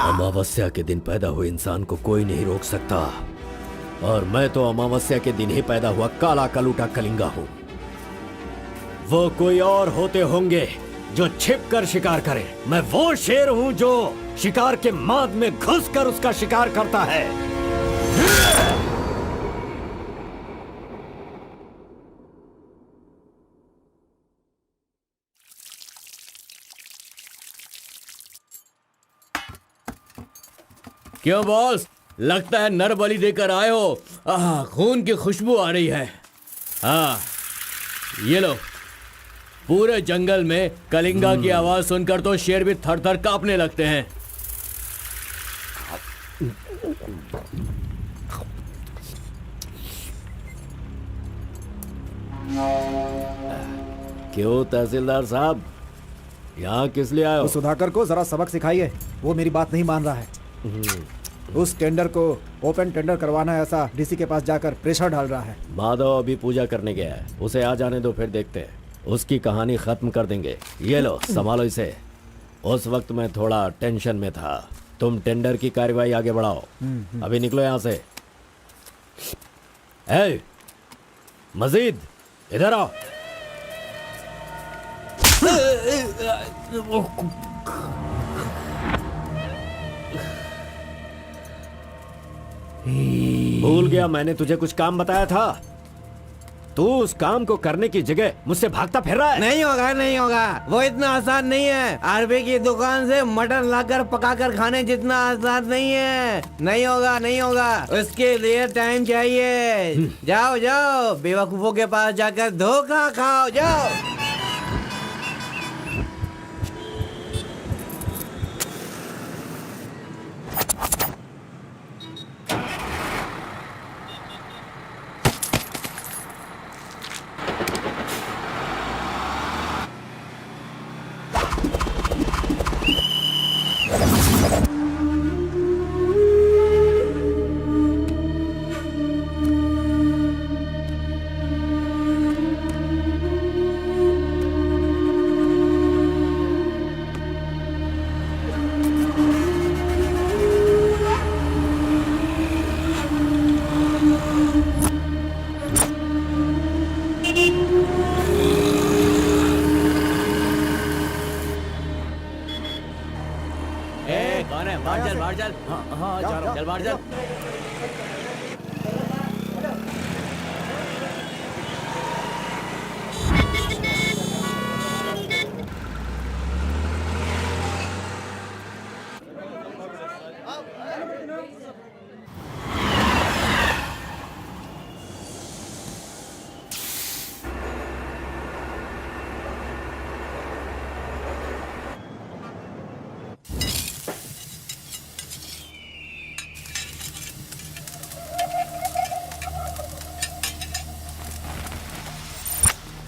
अमावस्या के दिन पैदा हुए इंसान को कोई नहीं रोक सकता, और मैं तो अमावस्या के दिन ही पैदा हुआ काला कलूटा कलिंगा हूं। वो कोई और होते होंगे जो छिप कर शिकार करे, मैं वो शेर हूं जो शिकार के माद में घुसकर उसका शिकार करता है। क्यों बॉस, लगता है नर बलि देकर आए हो। खून की खुशबू आ रही है। हाँ, ये लो। पूरे जंगल में कलिंगा की आवाज सुनकर तो शेर भी थर थर कांपने लगते हैं। क्यों तहसीलदार साहब, यहाँ किस लिए आए हो? सुधाकर को जरा सबक सिखाइए, वो मेरी बात नहीं मान रहा है। उस टेंडर को ओपन टेंडर करवाना है, ऐसा डीसी के पास जाकर प्रेशर डाल रहा है। माधव अभी पूजा करने गया है, उसे आ जाने दो, फिर देखते हैं। उसकी कहानी खत्म कर देंगे। ये लो, संभालो इसे। उस वक्त मैं थोड़ा टेंशन में था। तुम टेंडर की कार्यवाही आगे बढ़ाओ। अभी निकलो यहाँ से। ए, मजीद इधर आओ। भूल गया मैंने तुझे कुछ काम बताया था। तू उस काम को करने की जगह मुझसे भागता फिर रहा है। नहीं होगा, नहीं होगा। वो इतना आसान नहीं है। आरबी की दुकान से मटन लाकर पकाकर खाने जितना आसान नहीं है। नहीं होगा, नहीं होगा। उसके लिए टाइम चाहिए। जाओ जाओ, बेवकूफों के पास जाकर धोखा खाओ। जाओ।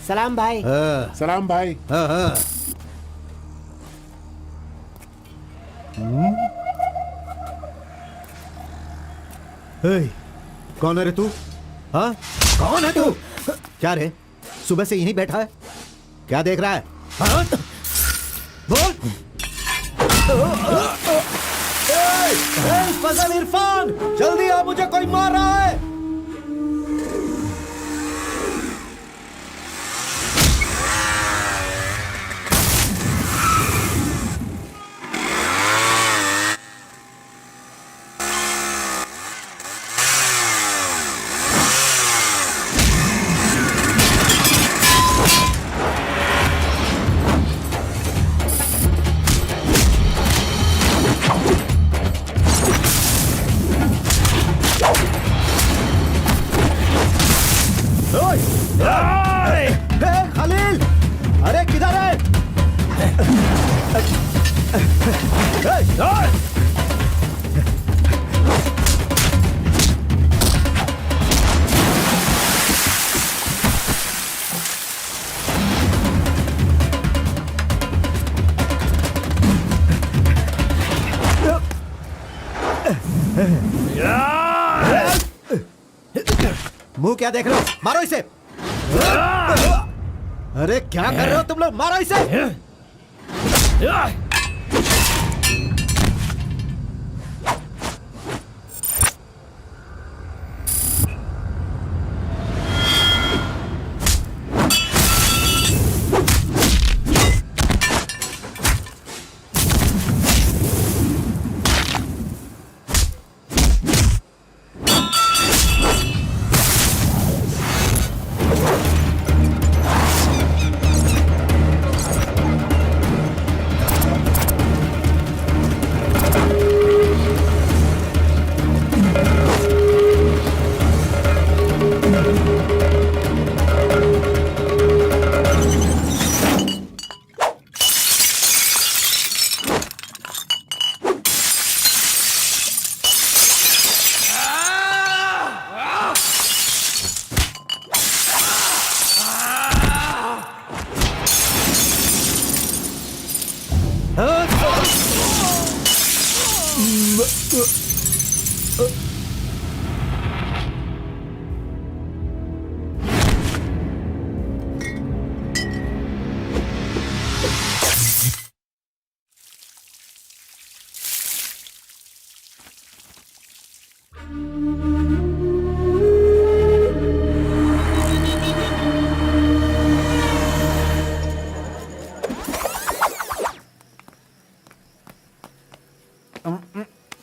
सलाम भाई। सलाम भाई। कौन है रे तू? हाँ, कौन है तू? क्या रे, सुबह से यहीं बैठा है? क्या देख रहा है? हाँ? बोल। फजल इरफान, जल्दी आ, मुझे कोई मार रहा है। मुंह क्या देख रहे हो? मारो इसे। अरे क्या कर रहे हो तुम लोग? मारो इसे।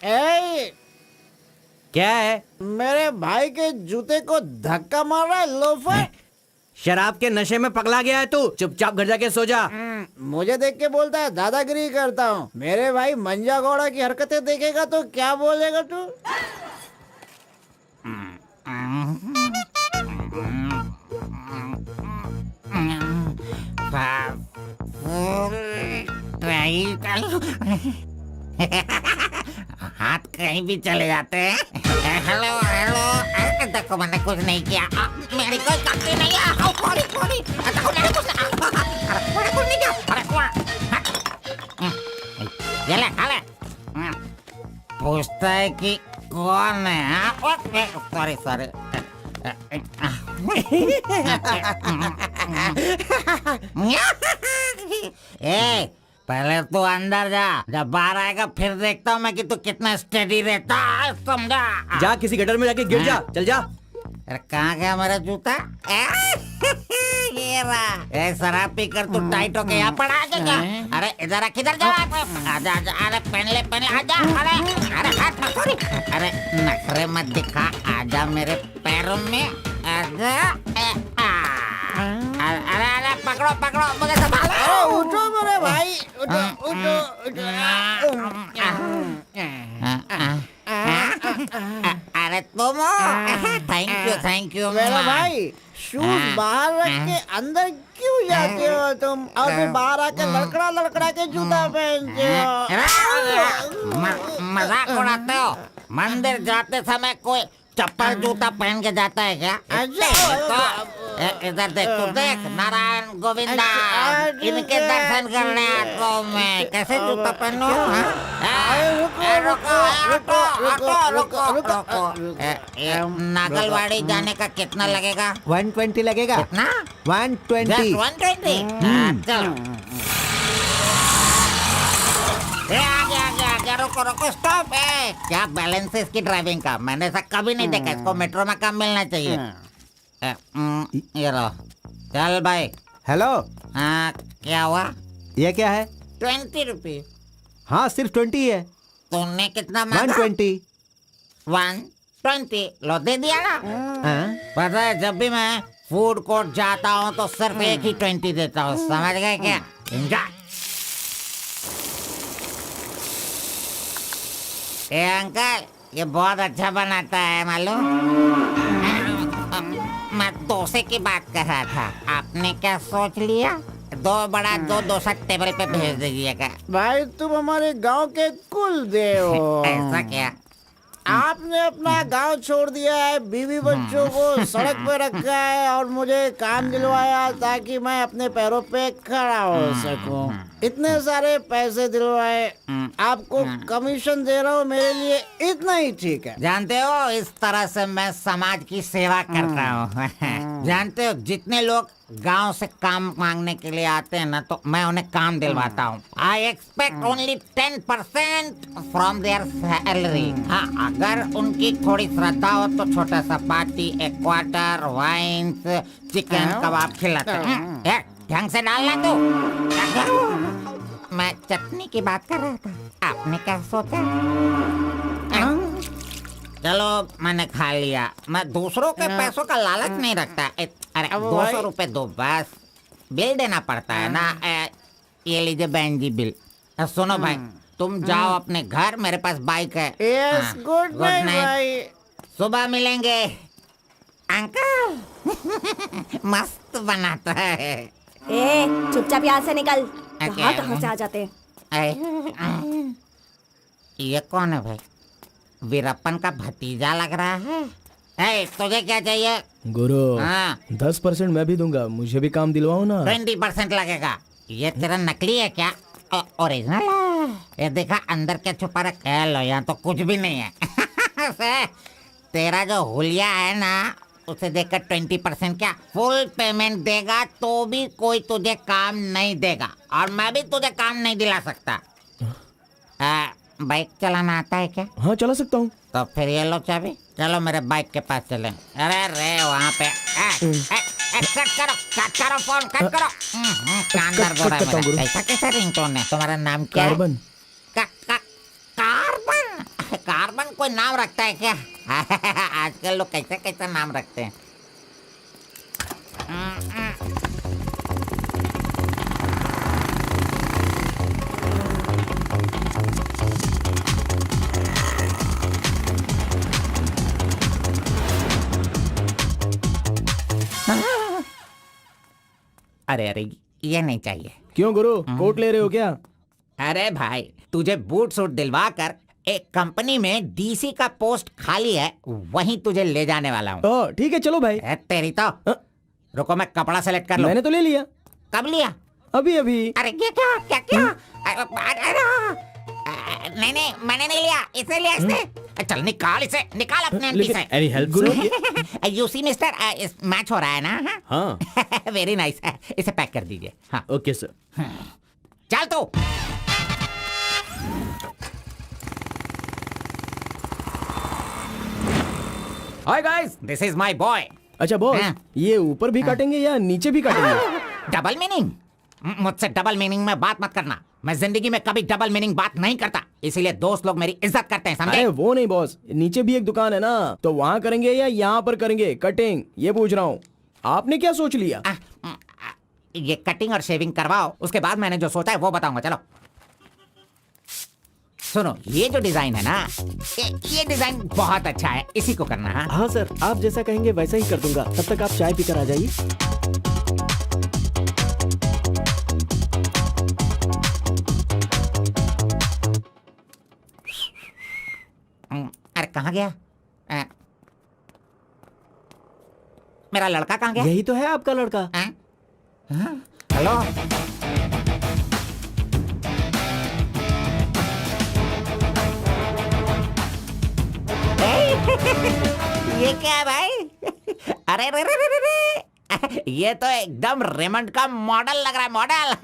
ए, क्या है? मेरे भाई के जूते को धक्का मार रहा है लोफर। शराब के नशे में पगला गया है तू। चुपचाप घर जाके सो जा। मुझे देख के बोलता है दादागिरी करता हूँ। मेरे भाई मंजा घोड़ा की हरकतें देखेगा तो क्या बोलेगा तू? हाथ कहीं भी चले जाते हैं। हेलो हेलो, अरे देखो मैंने कुछ नहीं किया। मेरी कोई गलती नहीं है। सॉरी सॉरी, देखो मैंने कुछ नहीं किया। अरे ये ले खा ले। पूछता है कि कौन है? Sorry sorry. ए, पहले तू अंदर जा, जब बाहर आएगा फिर देखता हूँ मैं कि तू कितना स्टेडी रहता है, समझा? जा किसी गटर में जाके गिर जा। चल जा। अरे कहाँ गया मेरा जूता? ये रहा। ए, शराब पी कर तू टाइट होके यहाँ पड़ा आजा। अरे इधर किधर जा? आजा आजा। अरे पहन ले आजा। अरे हाथ मत छोड़ी। अरे नखरे मत दिखा, आजा मेरे पैरों में आजा। अरे अरे पकड़ो मुझे संभालो। उठो मेरे भाई, उठो उठो उठो। अरे तुम थैंक यू मेरा भाई, शूज बाहर रख के अंदर क्यों जाते हो तुम? और फिर बाहर आके लड़खड़ा के जूता पहनते हो। मजाक उड़ाते हो? मंदिर जाते समय कोई चप्पल जूता पहन के जाता है क्या? तो इधर देख, तू देख, नारायण गोविंदा इनके दर्शन करने आता हूँ मैं। कैसे जूता पहनूं? नागलवाड़ी जाने का कितना लगेगा? 120 लगेगा। कितना? 120। 120। चलो। आगे रुको स्टॉप है। क्या बैलेंस है इसकी ड्राइविंग का? मैंने ऐसा कभी नहीं देखा। इसको मेट्रो में काम मिलना चाहिए। ये लो, चल भाई। हेलो, हाँ क्या हुआ? ये क्या है? 20 रुपये। हाँ सिर्फ 20 है। तुमने कितना मांगा? 120। 120 लो, दे दिया ना। हाँ? पता है, जब भी मैं फूड कोर्ट जाता हूँ तो सिर्फ एक ही 20 देता हूँ, समझ गए क्या? एंजॉय। ए अंकल, ये बहुत अच्छा बनाता है मालूम। मैं डोसे की बात कर रहा था, आपने क्या सोच लिया? 2 बड़ा 2 डोसा टेबल पे भेज दीजिएगा। भाई तुम हमारे गांव के कुल देव हो। ऐसा क्या? आपने अपना गांव छोड़ दिया है, बीवी बच्चों को सड़क पे रखा है और मुझे काम दिलवाया ताकि मैं अपने पैरों पे खड़ा हो सकूं। इतने सारे पैसे दिलवाए, आपको कमीशन दे रहा हूँ, मेरे लिए इतना ही ठीक है। जानते हो, इस तरह से मैं समाज की सेवा करता हूँ। जानते हो, जितने लोग गांव से काम मांगने के लिए आते हैं ना, तो मैं उन्हें काम दिलवाता हूँ। I expect only 10% from there salary. हाँ, अगर उनकी थोड़ी श्रद्धा हो तो छोटा सा पार्टी, एक क्वार्टर, वाइन्स, चिकन कबाब खिलाते हैं। ढंग से डालना तू। मैं चटनी की बात कर रहा था, आपने क्या सोचा? चलो, मैंने खा लिया। मैं दूसरों के पैसों का लालच नहीं रखता। अरे 200 रुपए दो बस, बिल देना पड़ता है ना। ये लीजिए बहन जी बिल। सुनो भाई, तुम जाओ अपने घर, मेरे पास बाइक है। यस, गुड नाइट भाई। सुबह मिलेंगे। अंकल मस्त बनाता है। ए, चुपचाप यहाँ से निकल। क्या? कहाँ से आ जाते हैं? ये कौन है भाई? वीरप्पन का भतीजा लग रहा है। तुझे क्या चाहिए? गुरु, हाँ। 10% मैं भी दूंगा, मुझे भी काम दिलवाओ ना। 20% लगेगा। ये तेरा नकली है क्या? ओरिजिनल है। ये देखा अंदर क्या छुपा रखा है? लो, यहाँ तो कुछ भी नहीं है। तेरा जो हुलिया है ना, उसे देखकर 20% क्या, फुल पेमेंट देगा तो भी कोई तुझे काम नहीं देगा, और मैं भी तुझे काम नहीं दिला सकता। बाइक चलाना आता है क्या? हाँ, चला सकता हूँ। तो फिर ये लो चाबी, चलो मेरे बाइक के पास चले। अरे रे वहाँ पे कट करो फोन, कट करो। कान दर्द हो रहा है मेरा। कैसा कैसा रिंगटोन है? तुम्हारा नाम क्या है? कार्बन। कार्बन? कार्बन कोई नाम रखता है क्या? आजकल लोग कैसा कैसा नाम रखते हैं। अरे अरे, ये नहीं चाहिए। क्यों गुरु, कोट ले रहे हो क्या? अरे भाई, तुझे बूट सूट दिलवा कर एक कंपनी में डीसी का पोस्ट खाली है, वहीं तुझे ले जाने वाला हूँ। तो ठीक है, चलो भाई। तेरी तो। रुको, मैं कपड़ा सेलेक्ट कर लूं। मैंने तो ले लिया। कब लिया? अभी अभी। अरे ये क्या क्या क्या? नहीं नहीं, मैंने नहीं लिया, इसे लिया इसने। चल निकाल इसे, निकाल अपने एमपी से। Any help Guru? You see mister, match हो रहा है ना? हाँ। Very nice. इसे पैक कर दीजिए। हाँ, ओके सर। चल तू। Hi guys, this is my boy. अच्छा बॉस, हाँ। ये ऊपर भी काटेंगे या नीचे भी काटेंगे? Double meaning? मुझसे डबल मीनिंग में बात मत करना। मैं जिंदगी में कभी डबल मीनिंग बात नहीं करता, इसीलिए दोस्त लोग मेरी इज्जत करते हैं, समझे? अरे वो नहीं बॉस, नीचे भी एक दुकान है ना, तो वहाँ करेंगे या यहाँ पर करेंगे कटिंग, ये पूछ रहा हूँ। आपने क्या सोच लिया? ये कटिंग और शेविंग करवाओ, उसके बाद मैंने जो सोचा है वो बताऊंगा। चलो सुनो, ये जो डिजाइन है ना, ये डिजाइन बहुत अच्छा है, इसी को करना है। हाँ सर, आप जैसा कहेंगे वैसा ही कर दूंगा। तब तक आप चाय पीकर आ जाइए। अरे कहाँ गया? मेरा लड़का कहाँ गया? यही तो है आपका लड़का। हेलो, ये क्या है भाई? अरे रे रे रे रे, ये तो एकदम रेमंड का मॉडल लग रहा है, मॉडल।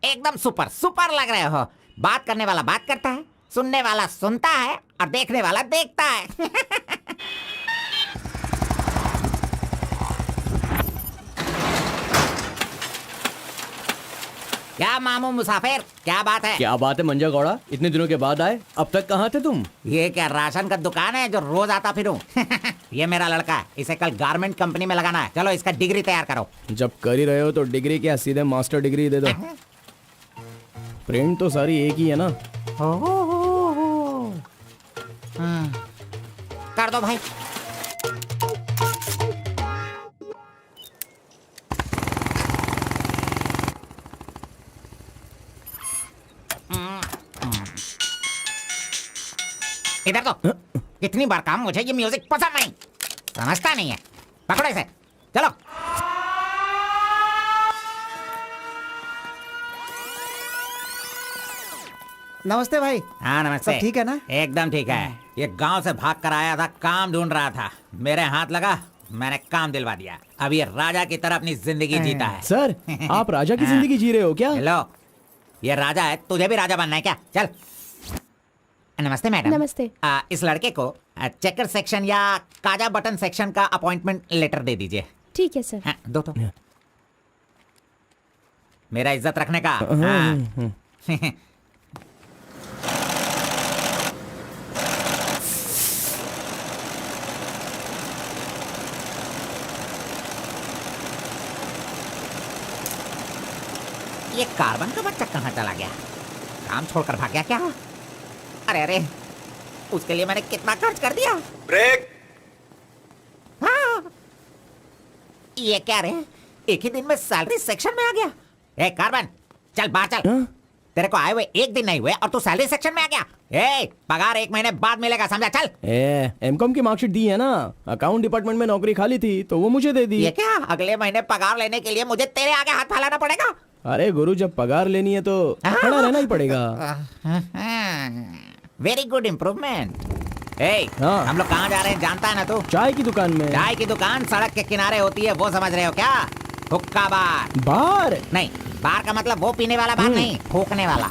एकदम सुपर सुपर लग रहे हो। बात करने वाला बात करता है, सुनने वाला सुनता है, और देखने वाला देखता है। क्या मामू मुसाफिर, क्या बात है? क्या बात है मंजा गौड़ा, इतने दिनों के बाद आए। अब तक कहाँ थे तुम? ये क्या राशन का दुकान है जो रोज आता फिरूं? ये मेरा लड़का है, इसे कल गारमेंट कंपनी में लगाना है। चलो इसका डिग्री तैयार करो। जब कर ही रहे हो तो डिग्री क्या, सीधे मास्टर डिग्री दे दो। प्रिंट तो सारी एक ही है ना। कर दो भाई। इधर तो। कितनी बार कहा मुझे ये म्यूजिक पसंद नहीं, समझता नहीं है। पकड़ो इसे, चलो। नमस्ते भाई। हाँ नमस्ते। सब ठीक है ना? एकदम ठीक है। ये गांव से भाग कर आया था, काम ढूंढ रहा था, मेरे हाथ लगा, मैंने काम दिलवा दिया। अब ये राजा की तरह अपनी जिंदगी जीता है। सर आप राजा की जिंदगी जी रहे हो क्या? हेलो, ये राजा है, तुझे भी राजा बनना है क्या? चल। नमस्ते मैडम। नमस्ते। इस लड़के को चेकर सेक्शन या काजा बटन सेक्शन का अपॉइंटमेंट लेटर दे दीजिए। ठीक है सर। हाँ, दो तो। मेरा इज्जत रखने का। हाँ। ये कार्बन का बच्चा कहाँ चला गया? काम छोड़कर भाग गया क्या? अरे अरे, उसके लिए मैंने कितना खर्च कर दिया। ब्रेक। हाँ। ये क्या रे, एक ही दिन में सैलरी सेक्शन में आ गया। ए कार्बन, चल बाहर चल। तेरे को आए हुए एक दिन नहीं हुए और तू सैलरी सेक्शन में आ गया। ए, पगार 1 महीने बाद मिलेगा, समझा? चल। एमकॉम की मार्कशीट दी है ना, अकाउंट डिपार्टमेंट में नौकरी खाली थी तो वो मुझे दे दी। ये क्या, अगले महीने पगार लेने के लिए मुझे तेरे आगे हाथ फैलाना पड़ेगा? अरे गुरु, जब पगार लेनी है तो खड़ा रहना ही पड़ेगा। Very good improvement. ए, हाँ। हम लोग कहाँ जा रहे हैं जानता है ना तू? चाय की दुकान में। चाय की दुकान सड़क के किनारे होती है, वो समझ रहे हो क्या? हुक्का बार। बार नहीं, बार का मतलब वो पीने वाला बार नहीं, फूकने वाला।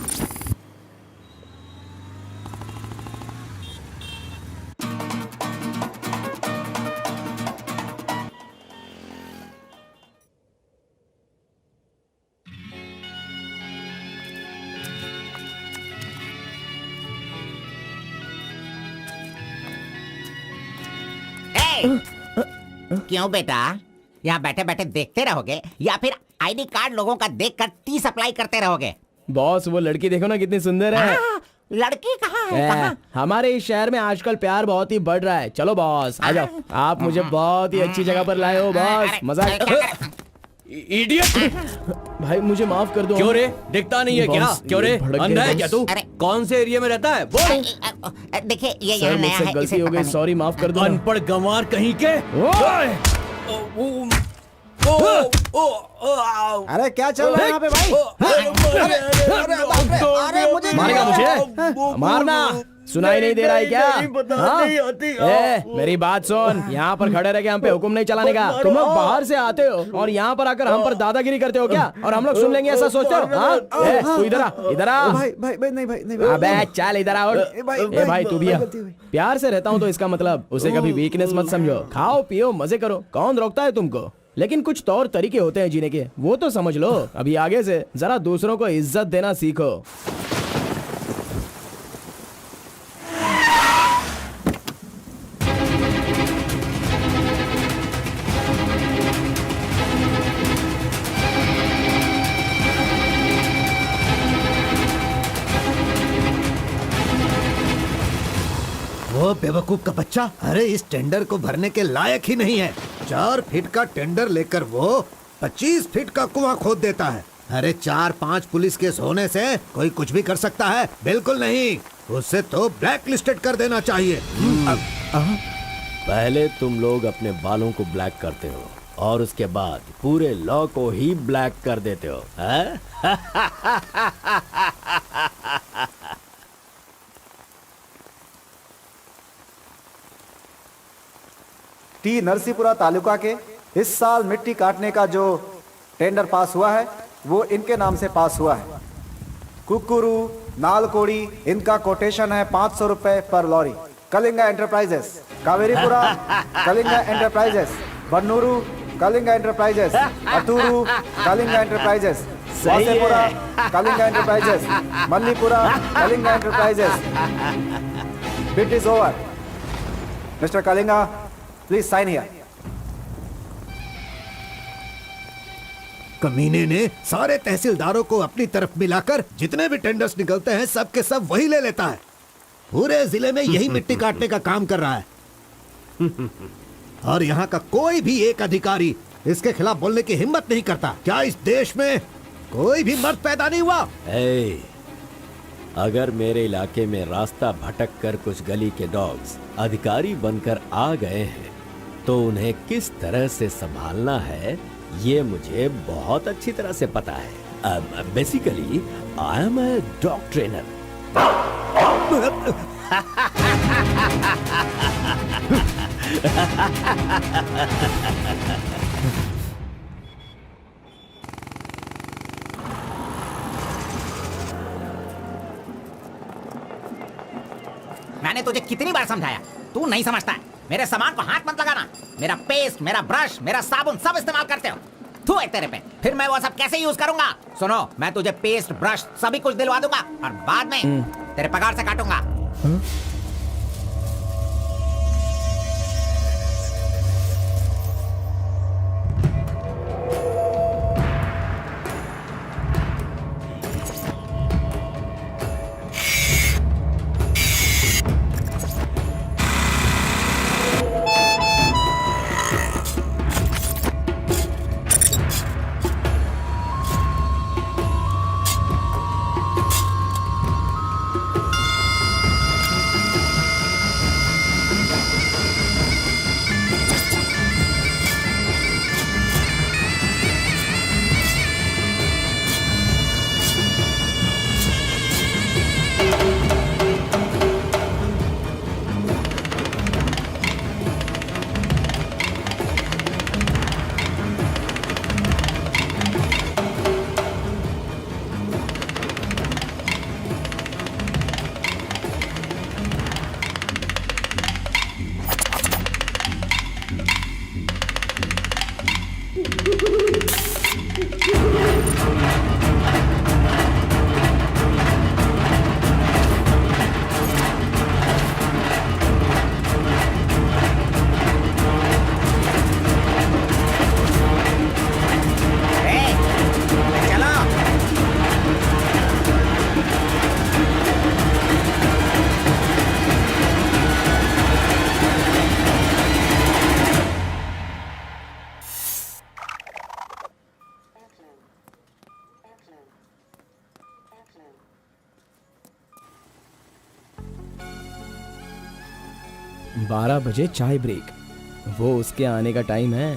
क्यों बेटा, यहाँ बैठे बैठे देखते रहोगे या फिर आईडी कार्ड लोगों का देखकर टी सप्लाई करते रहोगे? बॉस, वो लड़की देखो ना कितनी सुंदर है। लड़की कहाँ है? कहाँ? हमारे इस शहर में आजकल प्यार बहुत ही बढ़ रहा है। चलो बॉस आ जाओ, आप मुझे बहुत ही अच्छी जगह पर लाए हो बॉस। मजा इडियट! भाई मुझे माफ कर दो। क्यों रे, दिखता नहीं है क्या? बॉस, क्यों रे, भड़क गए अंधा है बॉस। क्या तू? अरे। कौन से एरिया में रहता है बोल? देखिए ये सर यहाँ नया मुझसे है, गलती इसे हो पता गई, नहीं। सॉरी, माफ कर दो। अनपढ़ गंवार कहीं के। अरे क्या चल रहा है यहाँ पे भाई? अरे मुझे मारेगा मुझे? मारना सुनाई नहीं दे रहा है क्या? हाँ? मेरी बात सुन, यहाँ पर खड़े रह के हम पे हुक्म नहीं चलाने का। तुम लोग बाहर से आते हो और यहाँ पर आकर हम पर दादागिरी करते हो क्या? और हम लोग सुन लेंगे ऐसा सोचते हो? हाँ? तू इधर आ, इधर आ। भाई भाई भाई नहीं भाई नहीं। अबे चल इधर आओ। ए भाई तू भी आ। प्यार से रहता हूँ तो इसका मतलब उसे कभी वीकनेस मत समझो। खाओ पियो मजे करो, कौन रोकता है तुमको? लेकिन कुछ तौर तरीके होते हैं जीने के, वो तो समझ लो। अभी आगे से जरा दूसरों को इज्जत देना सीखो। वो बेवकूफ का बच्चा, अरे इस टेंडर को भरने के लायक ही नहीं है। 4 फीट का टेंडर लेकर वो 25 फीट का कुआं खोद देता है। अरे 4-5 पुलिस केस होने से कोई कुछ भी कर सकता है? बिल्कुल नहीं, उसे तो ब्लैक लिस्टेड कर देना चाहिए। पहले तुम लोग अपने बालों को ब्लैक करते हो और उसके बाद पूरे लॉ को ही ब्लैक कर देते हो, हैं? टी नरसीपुरा तालुका के इस साल मिट्टी काटने का जो टेंडर पास हुआ है वो इनके नाम से पास हुआ है। कुकुरू, नालकोड़ी, इनका कोटेशन है 500 रुपए पर lorry. Kalinga enterprises, Kaveripura Kalinga enterprises, Bannuru Kalinga enterprises, Aturu Kalinga enterprises, Vasepura Kalinga enterprises, Mallipura Kalinga enterprises. Bid is over. Mister Kalinga, please sign here. कमीने ने सारे तहसीलदारों को अपनी तरफ मिलाकर जितने भी टेंडर्स निकलते हैं सब के सब वही ले लेता है। पूरे जिले में यही मिट्टी काटने का काम कर रहा है। और यहाँ का कोई भी एक अधिकारी इसके खिलाफ बोलने की हिम्मत नहीं करता। क्या इस देश में कोई भी मर्द पैदा नहीं हुआ? अगर मेरे इलाके में रास्ता भटक कर कुछ गली के डॉग्स अधिकारी बनकर आ गए हैं तो उन्हें किस तरह से संभालना है ये मुझे बहुत अच्छी तरह से पता है। Basically I am a dog trainer. मैंने तुझे कितनी बार समझाया, तू नहीं समझता है। मेरे सामान को हाथ मत लगाना। मेरा पेस्ट, मेरा ब्रश, मेरा साबुन सब इस्तेमाल करते हो। तू है तेरे पे, फिर मैं वो सब कैसे यूज करूंगा? सुनो, मैं तुझे पेस्ट, ब्रश सभी कुछ दिलवा दूंगा और बाद में तेरे पगार से काटूंगा। बारह बजे चाय ब्रेक, वो उसके आने का टाइम है।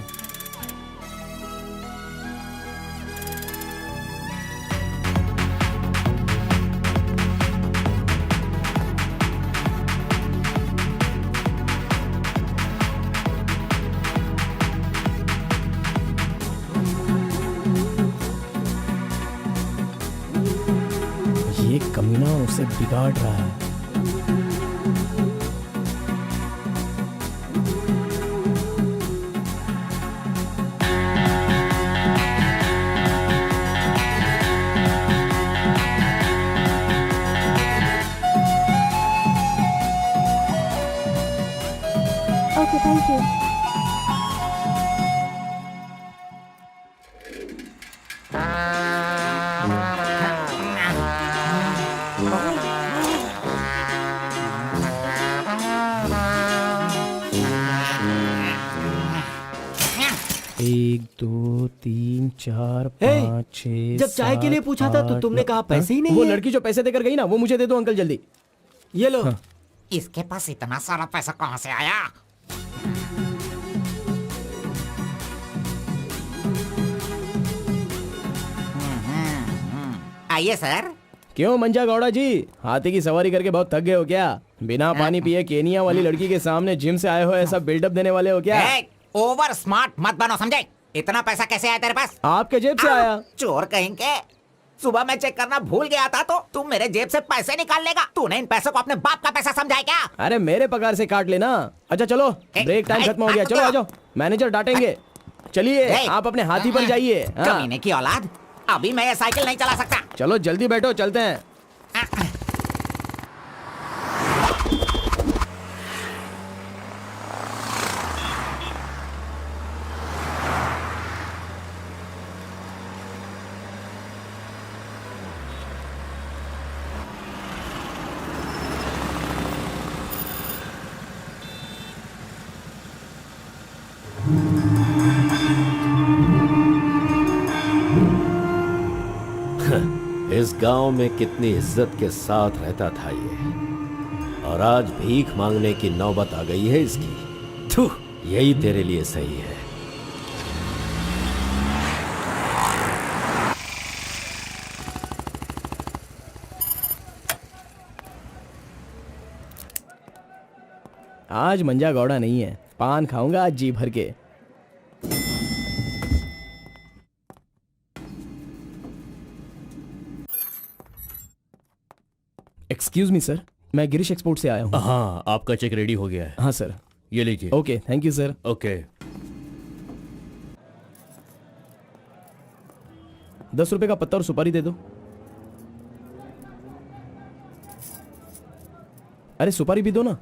ये कमीना उसे बिगाड़ रहा है। Okay, thank you. एक, दो, तीन, चार, पाँच, छः, जब चाय के लिए पूछा था तो तुमने कहा पैसे ही नहीं वो है। लड़की जो पैसे देकर गई ना, वो मुझे दे दो अंकल जल्दी। ये लो। इसके पास इतना सारा पैसा कहाँ से आया? आइए सर। क्यों मंजा गौड़ा जी, हाथी की सवारी करके बहुत थक गए हो क्या? बिना पानी पिए केनिया वाली लड़की के सामने जिम से आए हो, ऐसा बिल्डअप देने वाले हो क्या? ओवर स्मार्ट मत बनो, समझे? इतना पैसा कैसे आया तेरे पास? आपके जेब से आया। चोर कहेंगे। सुबह मैं चेक करना भूल गया था तो तुम मेरे जेब से पैसे निकाल लेगा। तूने इन पैसों को अपने बाप का पैसा समझा है क्या? अरे मेरे पगार से काट लेना। अच्छा चलो, ब्रेक टाइम खत्म हो गया, चलो आ जाओ, मैनेजर डांटेंगे। चलिए आप अपने हाथी पर जाइए। कमीने की औलाद, अभी मैं ये साइकिल नहीं चला सकता। चलो जल्दी बैठो, चलते हैं। इस गांव में कितनी इज्जत के साथ रहता था ये, और आज भीख मांगने की नौबत आ गई है इसकी। थू, यही तेरे लिए सही है। आज मंजा गौड़ा नहीं है, पान खाऊंगा आज जी भर के। एक्सक्यूज मी सर, मैं गिरीश एक्सपोर्ट से आया हूँ। हाँ, आपका चेक रेडी हो गया है। हाँ सर। ये लीजिए। Okay, thank you sir. Okay. 10 रुपए का पत्ता और सुपारी दे दो। अरे सुपारी भी दो ना।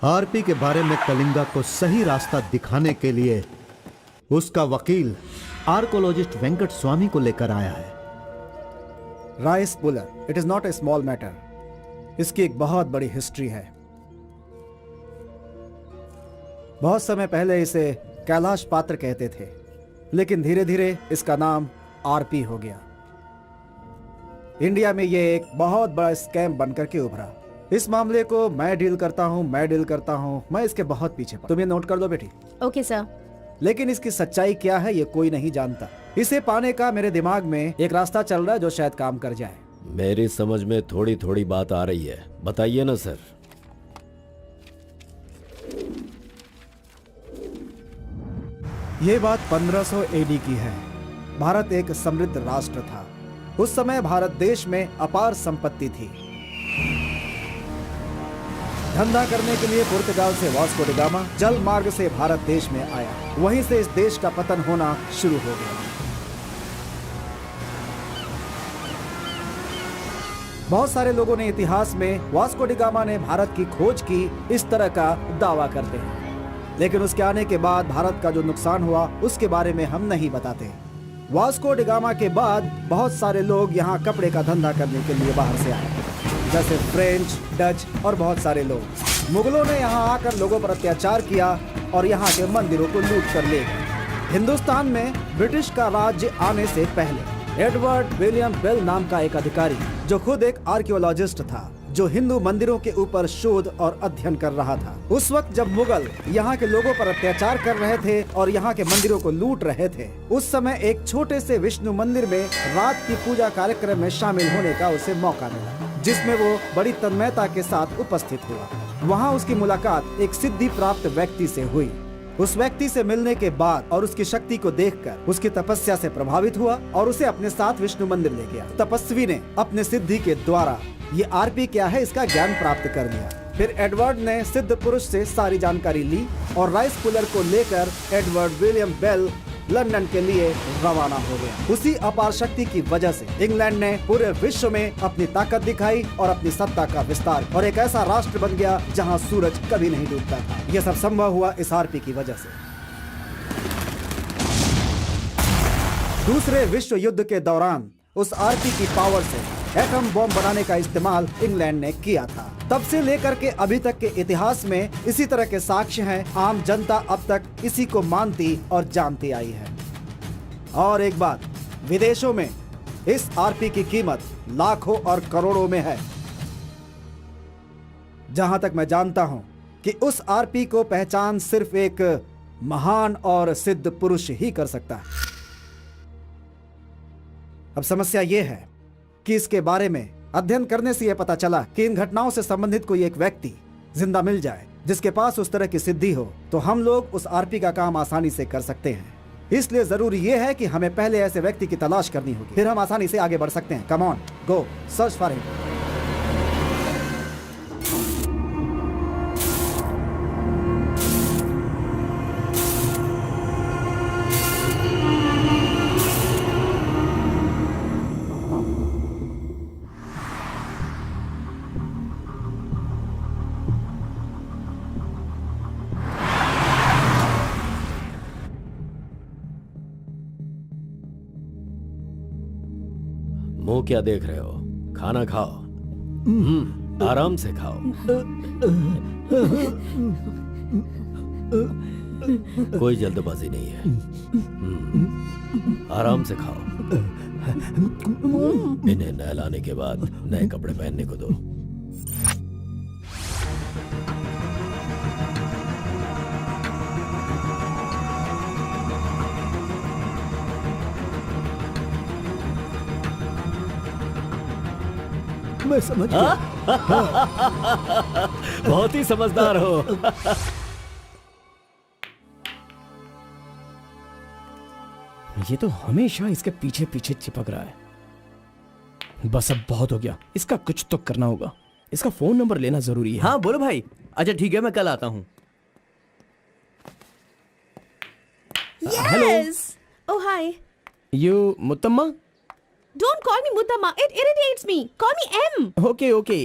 आरपी के बारे में कलिंगा को सही रास्ता दिखाने के लिए उसका वकील आर्कोलॉजिस्ट वेंकट स्वामी को लेकर आया है। Rice puller, it is not a small matter. इसकी एक बहुत बड़ी हिस्ट्री है। बहुत समय पहले इसे कैलाश पात्र कहते थे, लेकिन धीरे धीरे इसका नाम आरपी हो गया। इंडिया में यह एक बहुत बड़ा स्कैम बनकर के उभरा। इस मामले को मैं डील करता हूँ, मैं इसके बहुत पीछे तुम ये नोट कर दो बेटी। Okay sir. लेकिन इसकी सच्चाई क्या है ये कोई नहीं जानता। इसे पाने का मेरे दिमाग में एक रास्ता चल रहा है जो शायद काम कर जाए। मेरी समझ में थोड़ी थोड़ी बात आ रही है, बताइए ना सर। ये बात 1500 एडी की है। भारत एक समृद्ध राष्ट्र था। उस समय भारत देश में अपार संपत्ति थी। धंधा करने के लिए पुर्तगाल से वास्को डी गामा जल मार्ग से भारत देश में आया। वहीं से इस देश का पतन होना शुरू हो गया। बहुत सारे लोगों ने इतिहास में वास्को डी गामा ने भारत की खोज की इस तरह का दावा करते हैं, लेकिन उसके आने के बाद भारत का जो नुकसान हुआ उसके बारे में हम नहीं बताते। वास्को डी गामा के बाद बहुत सारे लोग यहाँ कपड़े का धंधा करने के लिए बाहर से आए, जैसे फ्रेंच, डच और बहुत सारे लोग। मुगलों ने यहाँ आकर लोगों पर अत्याचार किया और यहाँ के मंदिरों को लूट कर ले गए। हिंदुस्तान में ब्रिटिश का राज्य आने से पहले एडवर्ड विलियम बेल नाम का एक अधिकारी, जो खुद एक आर्कियोलॉजिस्ट था, जो हिंदू मंदिरों के ऊपर शोध और अध्ययन कर रहा था। उस वक्त जब मुगल यहाँ के लोगों पर अत्याचार कर रहे थे और यहाँ के मंदिरों को लूट रहे थे, उस समय एक छोटे से विष्णु मंदिर में रात की पूजा कार्यक्रम में शामिल होने का उसे मौका मिला, जिसमें वो बड़ी तन्मयता के साथ उपस्थित हुआ। वहाँ उसकी मुलाकात एक सिद्धि प्राप्त व्यक्ति से हुई। उस व्यक्ति से मिलने के बाद और उसकी शक्ति को देखकर उसकी तपस्या से प्रभावित हुआ और उसे अपने साथ विष्णु मंदिर ले गया। तपस्वी ने अपने सिद्धि के द्वारा ये आरपी क्या है इसका ज्ञान प्राप्त कर लिया। फिर एडवर्ड ने सिद्ध पुरुष से सारी जानकारी ली और राइस पुलर को लेकर एडवर्ड विलियम बेल लंदन के लिए रवाना हो गया। उसी अपार शक्ति की वजह से इंग्लैंड ने पूरे विश्व में अपनी ताकत दिखाई और अपनी सत्ता का विस्तार, और एक ऐसा राष्ट्र बन गया जहां सूरज कभी नहीं डूबता था। यह सब संभव हुआ इस आरपी की वजह से। दूसरे विश्व युद्ध के दौरान उस आरपी की पावर से एटम बॉम्ब बनाने का इस्तेमाल इंग्लैंड ने किया था। तब से लेकर के अभी तक के इतिहास में इसी तरह के साक्ष्य हैं। आम जनता अब तक इसी को मानती और जानती आई है। और एक बात, विदेशों में इस आरपी की कीमत लाखों और करोड़ों में है। जहां तक मैं जानता हूं कि उस आरपी को पहचान सिर्फ एक महान और सिद्ध पुरुष ही कर सकता है। अब समस्या यह है कि इसके बारे में अध्ययन करने से यह पता चला कि इन घटनाओं से संबंधित कोई एक व्यक्ति जिंदा मिल जाए जिसके पास उस तरह की सिद्धि हो, तो हम लोग उस आरपी का काम आसानी से कर सकते हैं। इसलिए जरूरी यह है कि हमें पहले ऐसे व्यक्ति की तलाश करनी होगी, फिर हम आसानी से आगे बढ़ सकते हैं। Come on, go search for him. मुंह क्या देख रहे हो? खाना खाओ। आराम से खाओ। कोई जल्दबाजी नहीं है। आराम से खाओ। इन्हें नहलाने के बाद नए कपड़े पहनने को दो। मैं समझ गया। बहुत ही समझदार हो। ये तो हमेशा इसके पीछे पीछे चिपक रहा है। बस अब बहुत हो गया, इसका कुछ तो करना होगा। इसका फोन नंबर लेना जरूरी है। हाँ बोलो भाई। अच्छा ठीक है, मैं कल आता हूँ। Yes. Oh hi. You Muttamma? Don't call me Muttama. It irritates me. Call me M. Okay okay.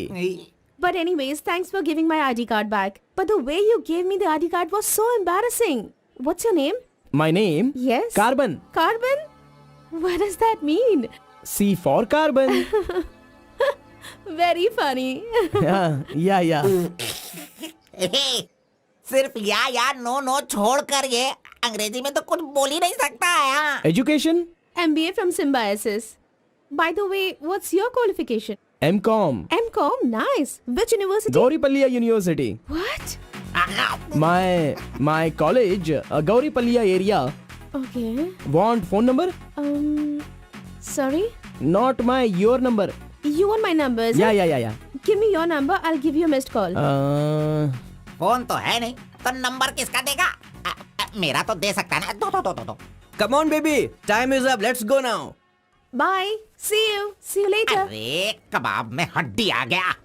But anyways, thanks for giving my ID card back. But the way you gave me the ID card was so embarrassing. What's your name? My name? Yes. Carbon. Carbon? What does that mean? C for carbon. Very funny. या सिर्फ या no छोड़ कर ये अंग्रेजी में तो कुछ बोल ही नहीं सकता है। Education? MBA from Symbiosis. By the way, what's your qualification? M.Com. M.Com? Nice. Which university? Gauripalliya university. What? My college, Gauripalliya area. Okay. Want phone number? Sorry? Not your number. You want my number? is it? Yeah. Give me your number. I'll give you a missed call. Phone तो है नहीं, तो number किसका देगा? मेरा तो दे सकता है ना। दो। Come on baby, time is up. Let's go now. Bye. See you. See you later. अरे कबाब में हड्डी आ गया।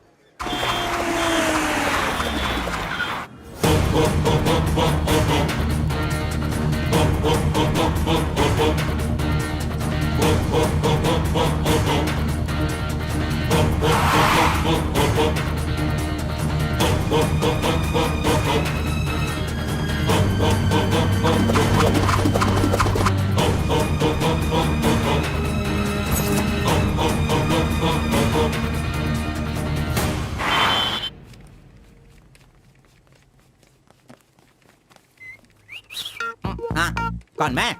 हाँ, कौन मैं?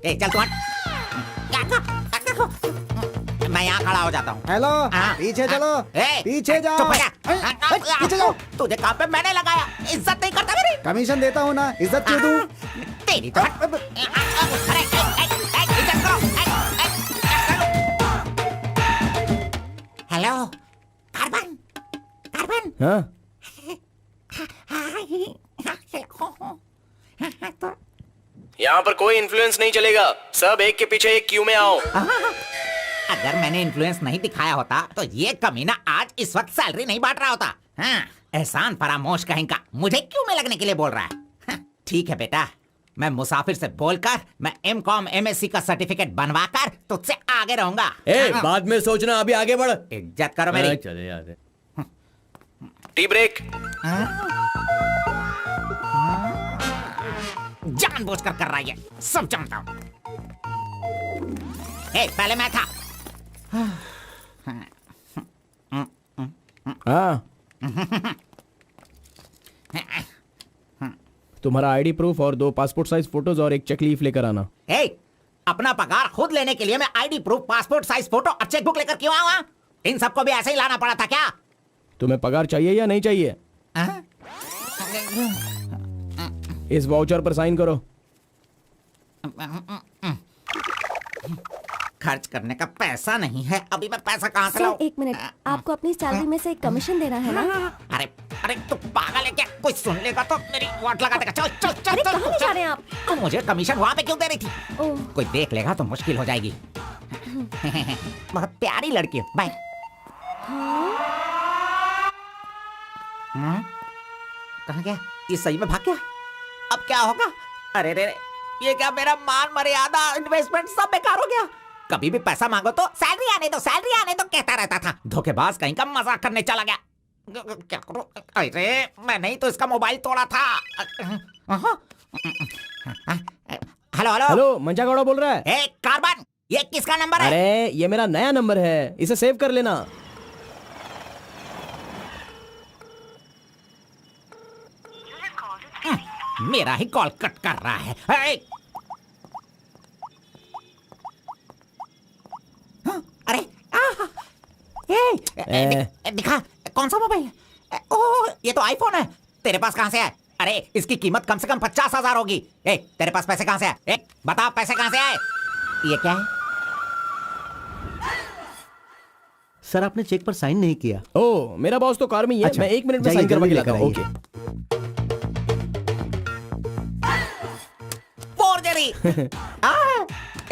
ए चल तू हट। मैं यहाँ खड़ा हो जाता हूँ। हेलो, हाँ, पीछे चलो। ए, पीछे जाओ। चुप हो जा। पीछे जाओ। तुझे काम पे मैंने लगाया, इज्जत नहीं करता मेरी। कमीशन देता हूँ ना, इज्जत क्यों दूं? तेरी तो हट। अरे, इज्जत करो। Hello, carbon. हाँ? यहाँ पर कोई इन्फ्लुएंस नहीं चलेगा। सब एक के पीछे एक क्यू में आओ। अगर मैंने इन्फ्लुएंस नहीं दिखाया होता तो ये कमीना आज इस वक्त सैलरी नहीं बांट रहा होता। हाँ, एहसान फरामोश कहेंगा, मुझे क्यों में लगने के लिए बोल रहा है? हाँ, ठीक है बेटा, मैं मुसाफिर से बोलकर मैं M.Com MSc का सर्टिफिकेट बनवाकर तुझसे आगे रहूंगा। बाद में सोचना, अभी आगे बढ़। इज्जत करो मेरी। चले यार। Tea break. जानबूझकर कर रहा है, सब जानता हूँ। पहले मैं था। हाँ, तुम्हारा आईडी प्रूफ और 2 पासपोर्ट साइज फोटोज और एक चेक लीफ लेकर आना। ए, अपना पगार खुद लेने के लिए मैं ID proof, passport size photo और चेकबुक लेकर क्यों आऊं? इन सबको भी ऐसे ही लाना पड़ा था क्या? तुम्हें पगार चाहिए या नहीं चाहिए? इस वाउचर पर साइन करो। खर्च करने का पैसा नहीं है, अभी मैं पैसा कहाँ से सर लाऊं? 1 मिनट, आपको अपनी सैलरी में से एक कमीशन देना है ना? अरे अरे तू पागल है क्या? कोई सुन लेगा तो मेरी वाट लगा देगा। चल चल चल अरे चल, कहाँ ले जा रहे हैं आप? तू मुझे कमीशन वहाँ पे क्यों दे रही थी? ओह, कोई देख लेगा तो मुश्किल हो जाएगी। बहुत प्यारी लड़की है। बाय। कहाँ गया? ये सही में भाग गया? अब क्या होगा? अरे रे रे, ये क्या मेरा मान मर्यादा इन्वेस्टमेंट सब बेकार हो गया। कभी भी पैसा मांगो तो सैलरी आने दो, सैलरी आने दो कहता रहता था। धोखेबाज कहीं का मजाक करने चला गया। क्या करूं? अरे मैंने ही तो इसका मोबाइल तोड़ा था। हेलो हेलो हेलो, मंजा गौड़ा बोल रहा है। ए कार्बन, ये किसका नंबर है? अरे ये मेरा नया नंबर है, इसे सेव कर लेना। मेरा ही कॉल कट कर रहा है। अरे दिखा, कौन सा मोबाइल है? ओह, ये तो आईफोन है। तेरे पास कहाँ से है? अरे इसकी कीमत कम से कम 50,000 होगी। तेरे पास पैसे कहाँ से आए? बता, पैसे कहाँ से आए? ये क्या है? सर आपने चेक पर साइन नहीं किया। ओ, मेरा बॉस तो कार में ही है। अच्छा, मैं 1 मिनट में जाइए, साइन करवा के जल्दी लाता हूँ। लेकर ओके। फोर्जरी।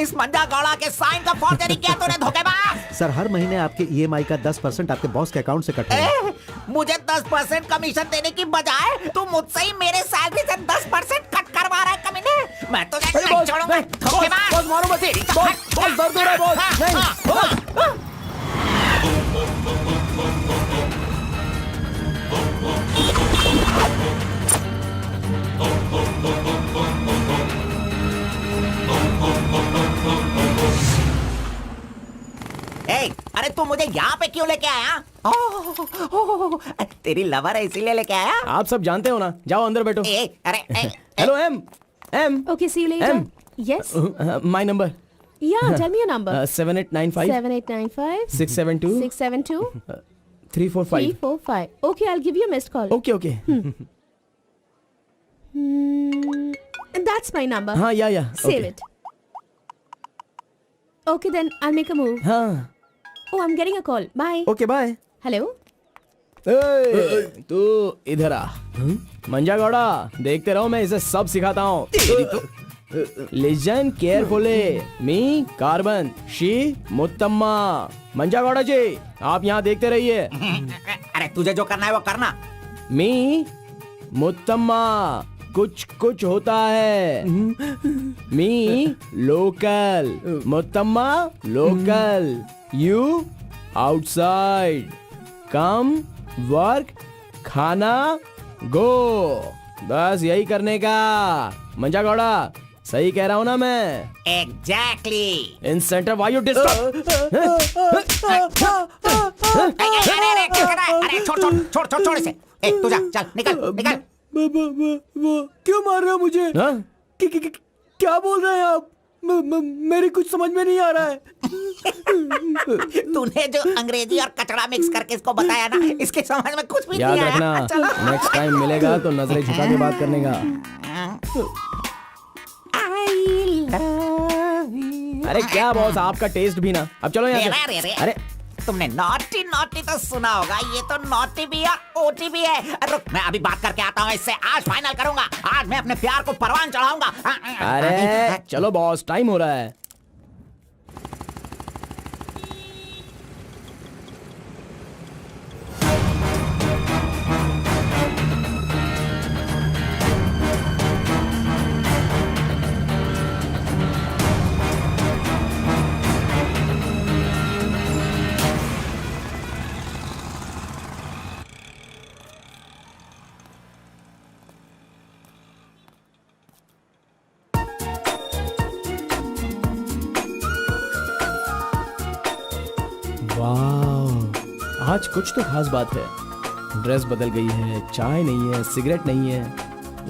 इस मंजा गौड़ा के साइन का फोर्जरी किया तूने, धोखेबाज। सर हर महीने आपके ईएमआई का 10% आपके बॉस के अकाउंट से कट होगा। मुझे 10% कमीशन देने की बजाय तू मुझसे ही मेरे सैलरी से 10% कट करवा रहा है कमीने। मैं तो नहीं छोड़ूंगा। धोखेबाज। बॉस मारो मत। बॉस दर्द हो रहा है बॉस। नहीं। अरे तू मुझे यहाँ पे क्यों लेके आया? तेरी लवर है इसीलिए लेके आया? आप सब जानते हो ना, जाओ अंदर बैठो। अरे hello M. Okay, see you later. M. Yes. My number Yeah, tell me your number. 7895 7895 672 672 345। 345. Okay, I'll give you a missed call. Okay okay. That's my number. हाँ या Save it. Okay, then I'll make a move. हाँ Oh, I'm getting a call. Bye. Okay bye. Hello? तू इधर आ। मंजा गौड़ा, देखते रहो, मैं इसे सब सिखाता हूँ। Listen carefully. Me carbon, she Muttamma. Manja Gowda ji, आप यहाँ देखते रहिए। अरे तुझे जो करना है वो करना। मी मुत्तम्मा, कुछ कुछ होता है। Me local, Muttamma local, you outside. Come, work, खाना, गो। बस यही करने का। मंजा गौड़ा, सही कह रहा हूँ ना मैं? Exactly. In centre why you disturb. अरे छोड़ इसे। तू जा, चल निकल निकल। क्यों मार रहे हो मुझे? क्या बोल रहे हैं आप? मेरी कुछ समझ में नहीं आ रहा है। तूने जो अंग्रेजी और कचड़ा मिक्स करके इसको बताया ना, इसके समझ में कुछ भी याद नहीं रखना, आया। चलो। नेक्स्ट टाइम मिलेगा तो नजरें झुका के बात करने का। अरे क्या बॉस, आपका टेस्ट भी ना। अब चलो यहाँ से। अरे तुमने नॉटी नॉटी तो सुना होगा, ये तो नॉटी भी है, ओटी भी है। रुक, मैं अभी बात करके आता हूँ इससे। आज फाइनल करूंगा। आज मैं अपने प्यार को परवान चढ़ाऊंगा। अरे चलो बॉस, टाइम हो रहा है। वाह, आज कुछ तो खास बात है। ड्रेस बदल गई है, चाय नहीं है, सिगरेट नहीं है।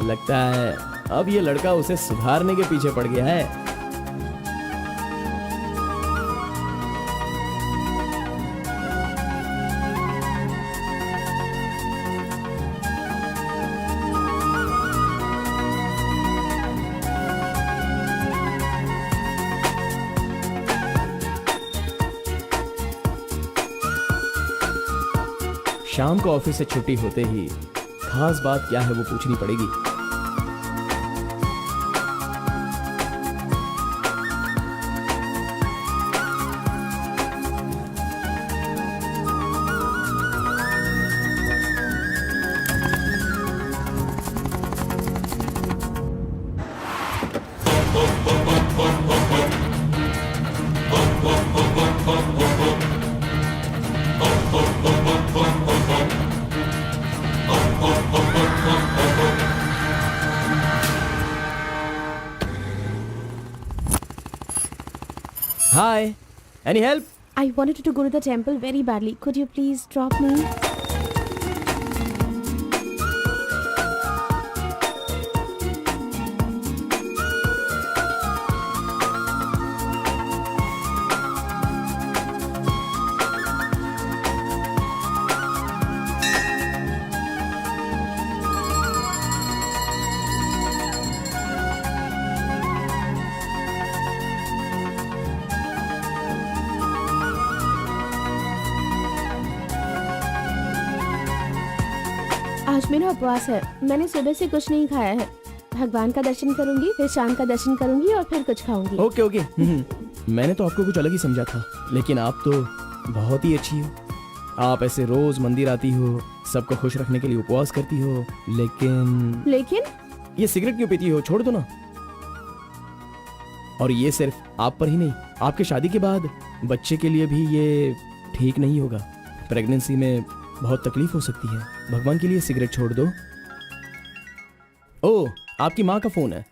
लगता है अब ये लड़का उसे सुधारने के पीछे पड़ गया है। शाम को ऑफिस से छुट्टी होते ही खास बात क्या है वो पूछनी पड़ेगी। Hi, any help? I wanted to go to the temple very badly. Could you please drop me? आज मेरा उपवास है। मैंने सुबह से कुछ नहीं खाया है। भगवान का दर्शन करूंगी, फिर शाम का दर्शन करूंगी और फिर कुछ खाऊंगी। Okay okay. मैंने तो आपको कुछ अलग ही समझा था, लेकिन आप तो बहुत ही अच्छी हो। आप ऐसे रोज मंदिर आती हो, सबको खुश रखने के लिए उपवास करती हो, लेकिन ये सिगरेट क्यों पीती हो? छोड़ दो ना। और ये सिर्फ आप पर ही नहीं, आपके शादी के बाद बच्चे के लिए भी ये ठीक नहीं होगा। प्रेगनेंसी में बहुत तकलीफ हो सकती है। भगवान के लिए सिगरेट छोड़ दो। ओह, आपकी माँ का फोन है।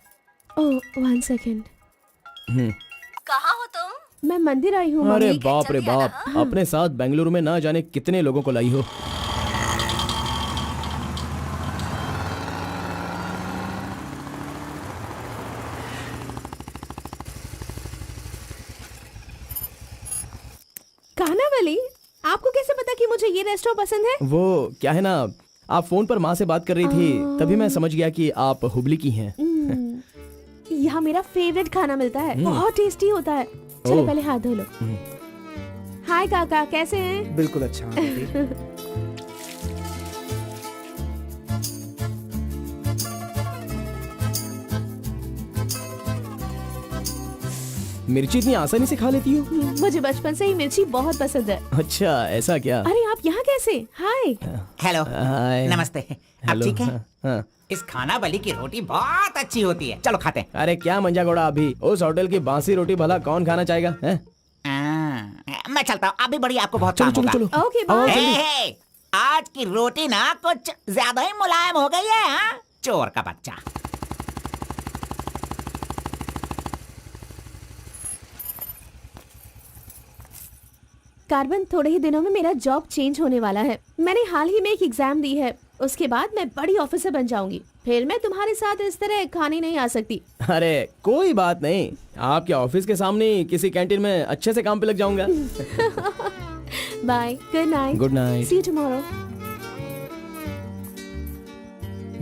ओह, 1 सेकेंड। कहाँ हो तुम? मैं मंदिर आई हूँ। अरे बाप रे बाप, अपने साथ बेंगलुरु में ना जाने कितने लोगों को लाई हो। कानावली, आपको कैसे पता कि मुझे ये रेस्टोरेंट पसंद है? वो क्या है ना, आप फोन पर माँ से बात कर रही थी, तभी मैं समझ गया कि आप हुबली की हैं। यहाँ मेरा फेवरेट खाना मिलता है, बहुत टेस्टी होता है। चलो पहले हाथ धो लो। हाय काका, कैसे हैं? बिल्कुल अच्छा। मिर्ची इतनी आसानी से खा लेती हो? मुझे बचपन से ही मिर्ची बहुत पसंद है। अच्छा, ऐसा क्या? अरे आप यहाँ कैसे? हाय। हेलो, हाय। नमस्ते। आप हेलो, ठीक है? हाँ। इस खाना बली की रोटी बहुत अच्छी होती है, चलो खाते हैं। अरे क्या मंजा घोड़ा, अभी उस होटल की बासी रोटी भला कौन खाना चाहेगा? हैं? मैं चलता हूँ, अभी बड़ी आपको बहुत चलो काम चलो होगा। चलो। ओके आओ, बाय। जल्दी। हे, आज की रोटी ना कुछ ज्यादा ही मुलायम हो गई है। हाँ? चोर का बच्चा। कार्बन, थोड़े ही दिनों में मेरा जॉब चेंज होने वाला है। मैंने हाल ही में एक एग्जाम दी है, उसके बाद मैं बड़ी ऑफिसर बन जाऊंगी। फिर मैं तुम्हारे साथ इस तरह खाने नहीं आ सकती। अरे कोई बात नहीं, आपके ऑफिस के सामने किसी कैंटीन में अच्छे से काम पे लग जाऊंगा। Bye, good night. Good night. See you tomorrow.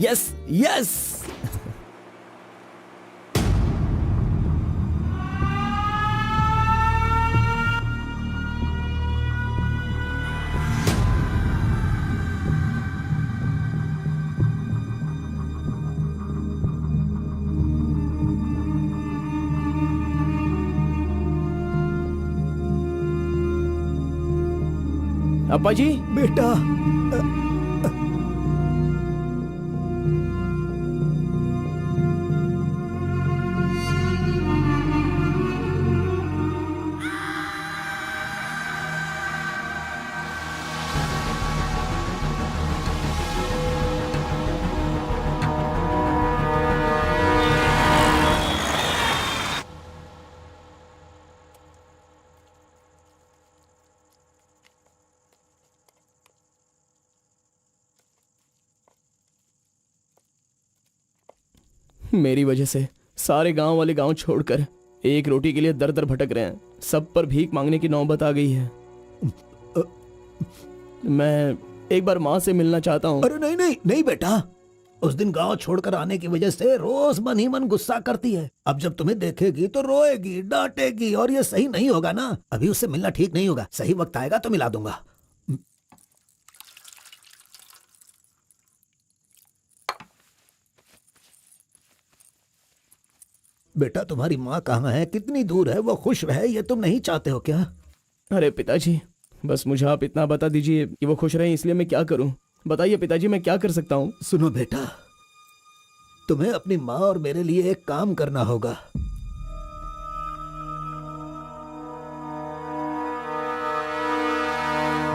Yes yes. अब्बा जी, बेटा, मेरी वजह से सारे गांव वाले गांव छोड़कर एक रोटी के लिए दर दर भटक रहे हैं। सब पर भीख मांगने की नौबत आ गई है। मैं एक बार माँ से मिलना चाहता हूँ। अरे नहीं नहीं नहीं बेटा, उस दिन गांव छोड़कर आने की वजह से रोज मन ही मन गुस्सा करती है। अब जब तुम्हें देखेगी तो रोएगी, डांटेगी, और ये सही नहीं होगा ना। अभी उससे मिलना ठीक नहीं होगा। सही वक्त आएगा तो मिला दूंगा। बेटा तुम्हारी माँ कहाँ है, कितनी दूर है, वो खुश रहे ये तुम नहीं चाहते हो क्या? अरे पिताजी, बस मुझे आप इतना बता दीजिए कि वो खुश रहे, इसलिए मैं क्या करूं? बताइए पिताजी, मैं क्या कर सकता हूं? सुनो बेटा, तुम्हें अपनी माँ और मेरे लिए एक काम करना होगा।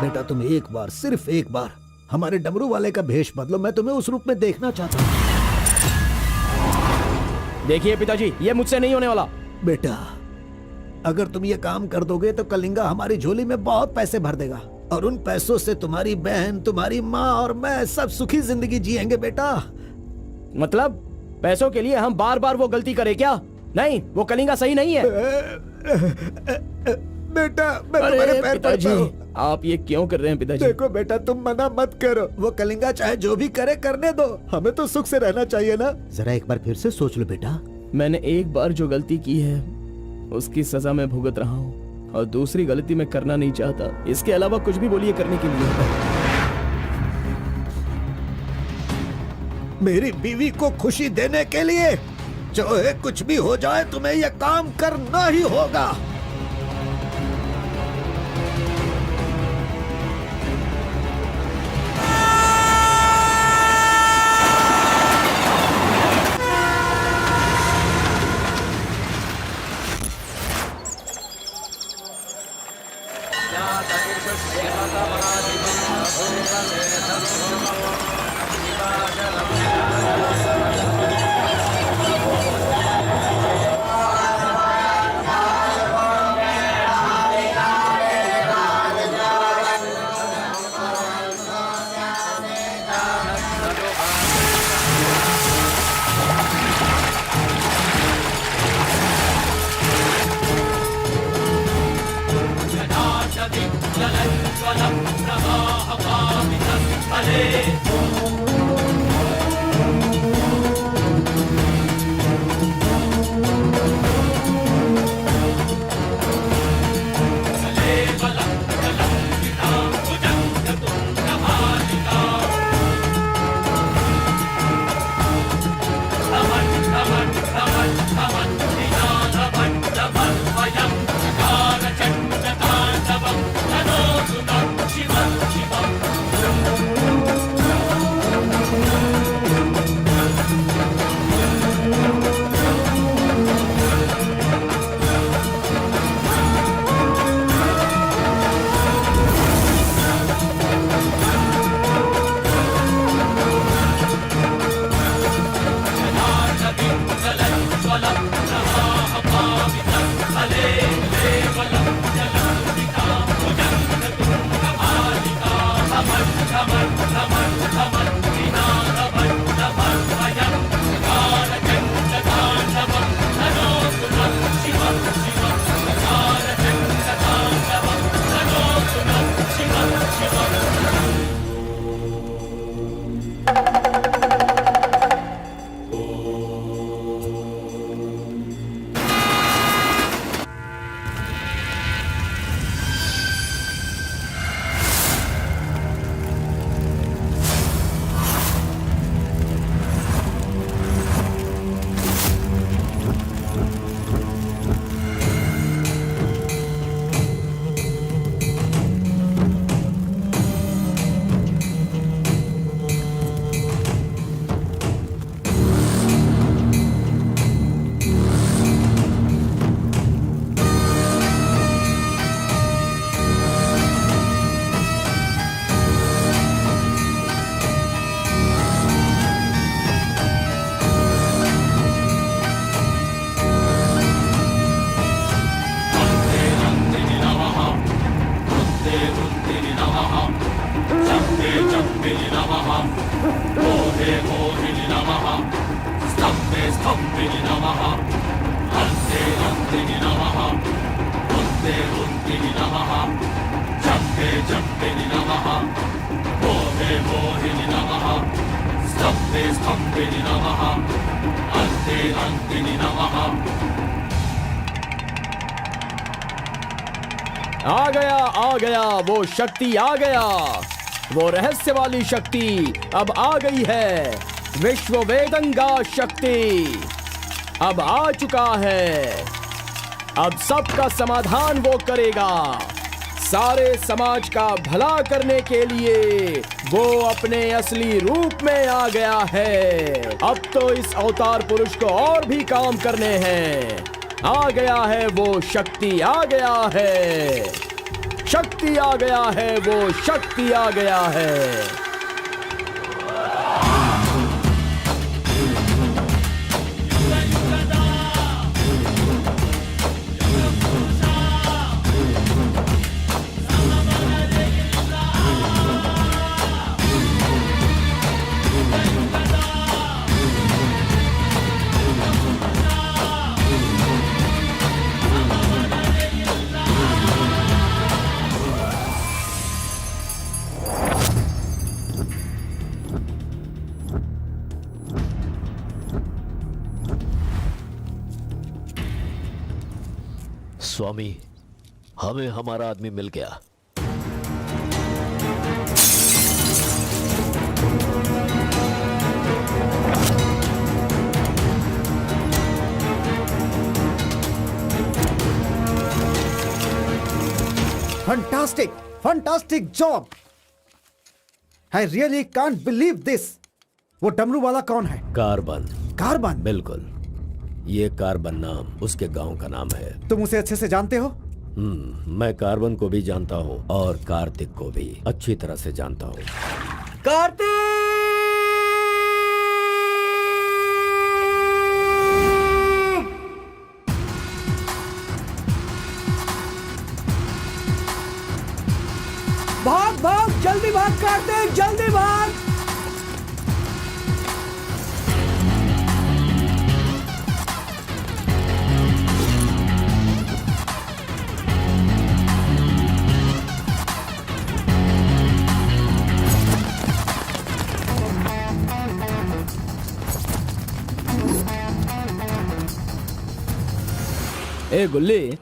बेटा तुम एक बार, सिर्फ एक बार हमारे डमरू वाले का भेष बदलो। मैं तुम्हें उस रूप में देखना चाहता हूँ। देखिए पिताजी, ये मुझसे नहीं होने वाला। बेटा अगर तुम ये काम कर दोगे तो कलिंगा हमारी झोली में बहुत पैसे भर देगा, और उन पैसों से तुम्हारी बहन, तुम्हारी माँ और मैं सब सुखी जिंदगी जिएंगे। बेटा मतलब पैसों के लिए हम बार बार वो गलती करें क्या? नहीं, वो कलिंगा सही नहीं है। बेटा मैं तुम्हारे पैर पिताजी, पड़ता हूं। आप ये क्यों कर रहे हैं पिताजी? देखो बेटा, तुम मना मत करो। वो कलिंगा चाहे जो भी करे करने दो, हमें तो सुख से रहना चाहिए ना। जरा एक बार फिर से सोच लो बेटा। मैंने एक बार जो गलती की है उसकी सजा मैं भुगत रहा हूँ, और दूसरी गलती मैं करना नहीं चाहता। इसके अलावा कुछ भी बोलिए करने के लिए। मेरी बीवी को खुशी देने के लिए चाहे कुछ भी हो जाए, तुम्हें यह काम करना ही होगा। आ गया वो शक्ति आ गया, वो रहस्य वाली शक्ति अब आ गई है। विश्व वेदंगा शक्ति अब आ चुका है। अब सबका समाधान वो करेगा। सारे समाज का भला करने के लिए वो अपने असली रूप में आ गया है। अब तो इस अवतार पुरुष को और भी काम करने हैं। आ गया है वो शक्ति, आ गया है शक्ति, आ गया है वो शक्ति, आ गया है। स्वामी, हमें हमारा आदमी मिल गया। Fantastic, fantastic job. I really can't believe this. वो डमरू वाला कौन है? कार्बन। कार्बन? बिल्कुल, ये कार्बन नाम उसके गांव का नाम है। तुम उसे अच्छे से जानते हो? मैं कार्बन को भी जानता हूँ और कार्तिक को भी अच्छी तरह से जानता हूँ। कार्तिक! भाग भाग, जल्दी भाग कार्तिक, जल्दी भाग। ए गुल्ली,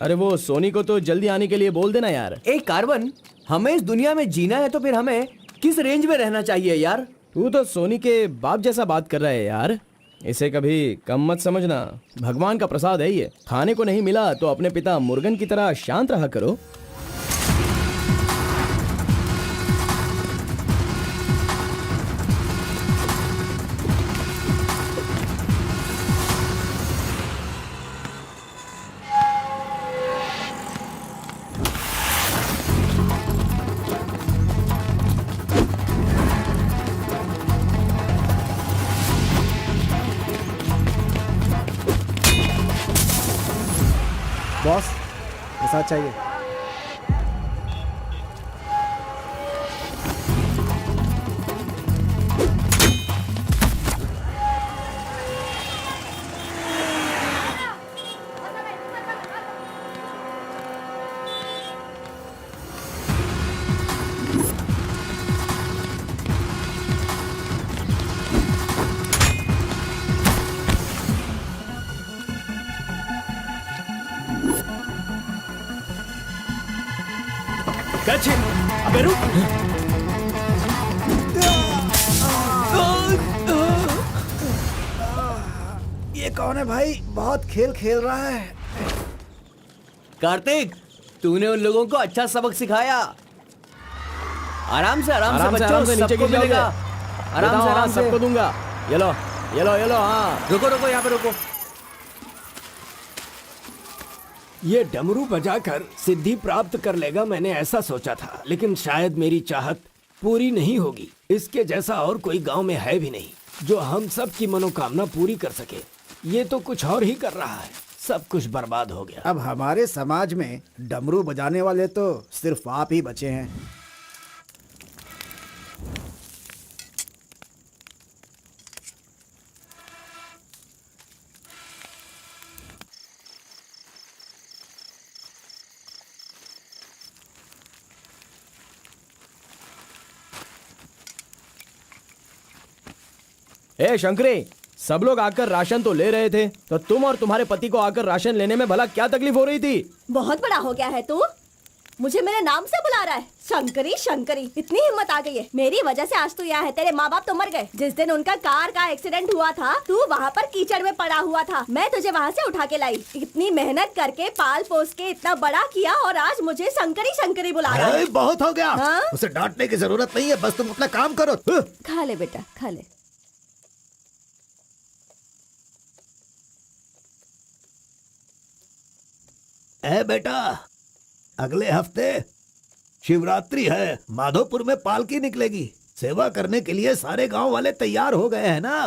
अरे वो सोनी को तो जल्दी आने के लिए बोल देना यार। ए कार्बन, हमें इस दुनिया में जीना है तो फिर हमें किस रेंज में रहना चाहिए यार? तू तो सोनी के बाप जैसा बात कर रहा है यार। इसे कभी कम मत समझना, भगवान का प्रसाद है ये। खाने को नहीं मिला तो अपने पिता मुर्गन की तरह शांत रहा करो। बॉस, ये साथ चाहिए। अबे रुक। ये कौन है भाई? बहुत खेल खेल रहा है। कार्तिक, तूने उन लोगों को अच्छा सबक सिखाया। आराम से बच्चों, नीचे सबको गिर मिलेगा। आराम से सबको दूंगा। ये लो, हाँ। रुको यहाँ पे रुको। ये डमरू बजाकर सिद्धि प्राप्त कर लेगा, मैंने ऐसा सोचा था, लेकिन शायद मेरी चाहत पूरी नहीं होगी। इसके जैसा और कोई गांव में है भी नहीं जो हम सब की मनोकामना पूरी कर सके। ये तो कुछ और ही कर रहा है, सब कुछ बर्बाद हो गया। अब हमारे समाज में डमरू बजाने वाले तो सिर्फ आप ही बचे हैं। ए शंकरी, सब लोग आकर राशन तो ले रहे थे, तो तुम और तुम्हारे पति को आकर राशन लेने में भला क्या तकलीफ हो रही थी? बहुत बड़ा हो गया है तू, मुझे मेरे नाम से बुला रहा है। शंकरी शंकरी, इतनी हिम्मत आ गई है। मेरी वजह से आज तू यहाँ है। तेरे माँ बाप तो मर गए। जिस दिन उनका कार का एक्सीडेंट हुआ था, तू वहाँ पर कीचड़ में पड़ा हुआ था। मैं तुझे वहाँ से उठा के लाई। इतनी मेहनत करके पाल पोस के इतना बड़ा किया और आज मुझे शंकरी शंकरी बुला रहा है। बहुत हो गया। हाँ? उसे डांटने की जरूरत नहीं है, बस तुम अपना काम करो। खा ले बेटा, खा ले। बेटा, अगले हफ्ते शिवरात्रि है, माधोपुर में पालकी निकलेगी। सेवा करने के लिए सारे गांव वाले तैयार हो गए हैं ना?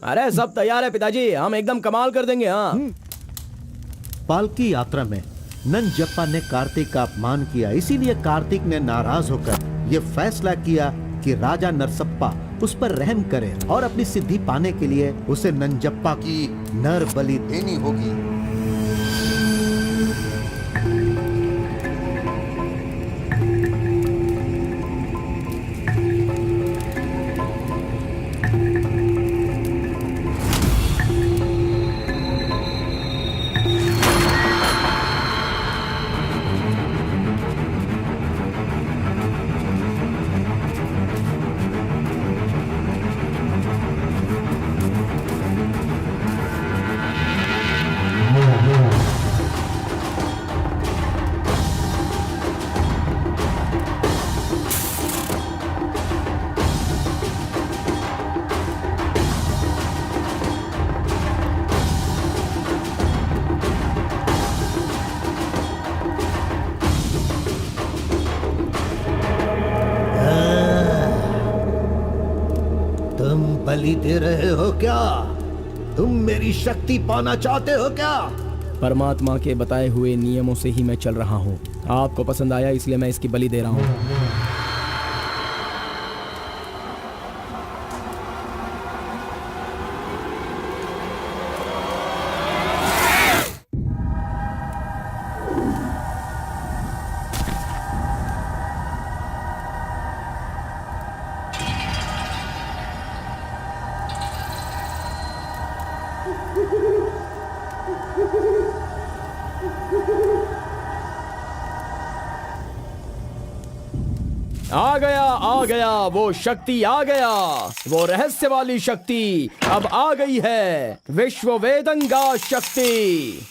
अरे सब तैयार है पिताजी, हम एकदम कमाल कर देंगे। हाँ। पालकी यात्रा में नंजप्पा ने कार्तिक का अपमान किया, इसीलिए कार्तिक ने नाराज होकर ये फैसला किया कि राजा नरसप्पा उस पर रहम करे और अपनी सिद्धि पाने के लिए उसे नंजप्पा की नर बलि देनी होगी। बलि दे रहे हो क्या? तुम मेरी शक्ति पाना चाहते हो क्या? परमात्मा के बताए हुए नियमों से ही मैं चल रहा हूँ। आपको पसंद आया इसलिए मैं इसकी बलि दे रहा हूँ। आ गया वो शक्ति, आ गया वो रहस्य वाली शक्ति। अब आ गई है विश्व वेदंगा शक्ति।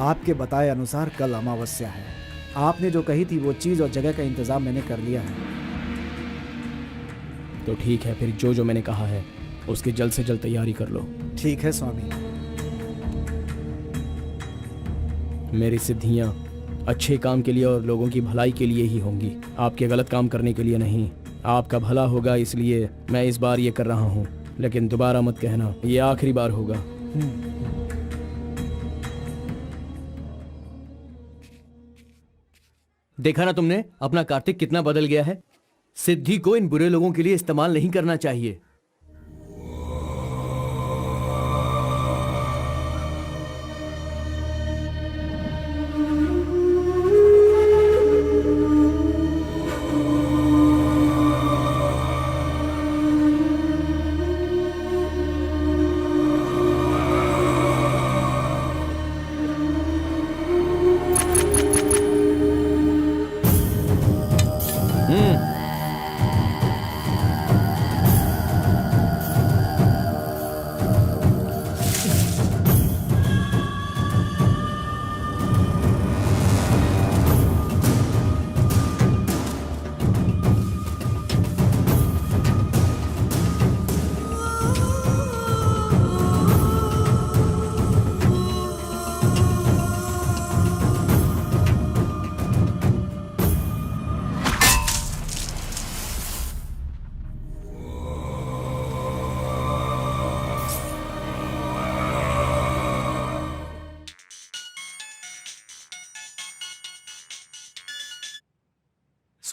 आपके बताए अनुसार कल अमावस्या है। आपने जो कही थी वो चीज और जगह का इंतजाम मैंने कर लिया है। तो ठीक है, फिर जो मैंने कहा है उसकी जल्द से जल्द तैयारी कर लो। ठीक है स्वामी। मेरी सिद्धियां अच्छे काम के लिए और लोगों की भलाई के लिए ही होंगी, आपके गलत काम करने के लिए नहीं। आपका भला होगा इसलिए मैं इस बार ये कर रहा हूँ, लेकिन दोबारा मत कहना, ये आखिरी बार होगा। देखा ना तुमने अपना कार्तिक कितना बदल गया है। सिद्धि को इन बुरे लोगों के लिए इस्तेमाल नहीं करना चाहिए।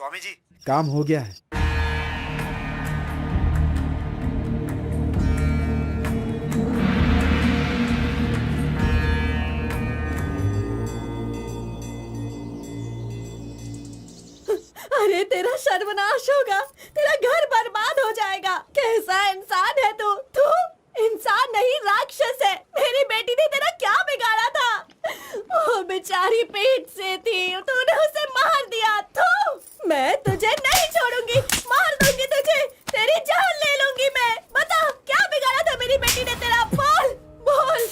स्वामी जी, काम हो गया है। अरे तेरा सर्वनाश होगा, तेरा घर बर्बाद हो जाएगा। कैसा इंसान है तू? तू इंसान नहीं, राक्षस है। मेरी बेटी ने तेरा क्या बिगाड़ा था? वो बेचारी पेट से थी, तूने उसे मार दिया। तू, मैं तुझे नहीं छोड़ूंगी, मार दूंगी तुझे, तेरी जान ले लूंगी मैं। बता क्या बिगाड़ा था मेरी बेटी ने तेरा? बोल बोल।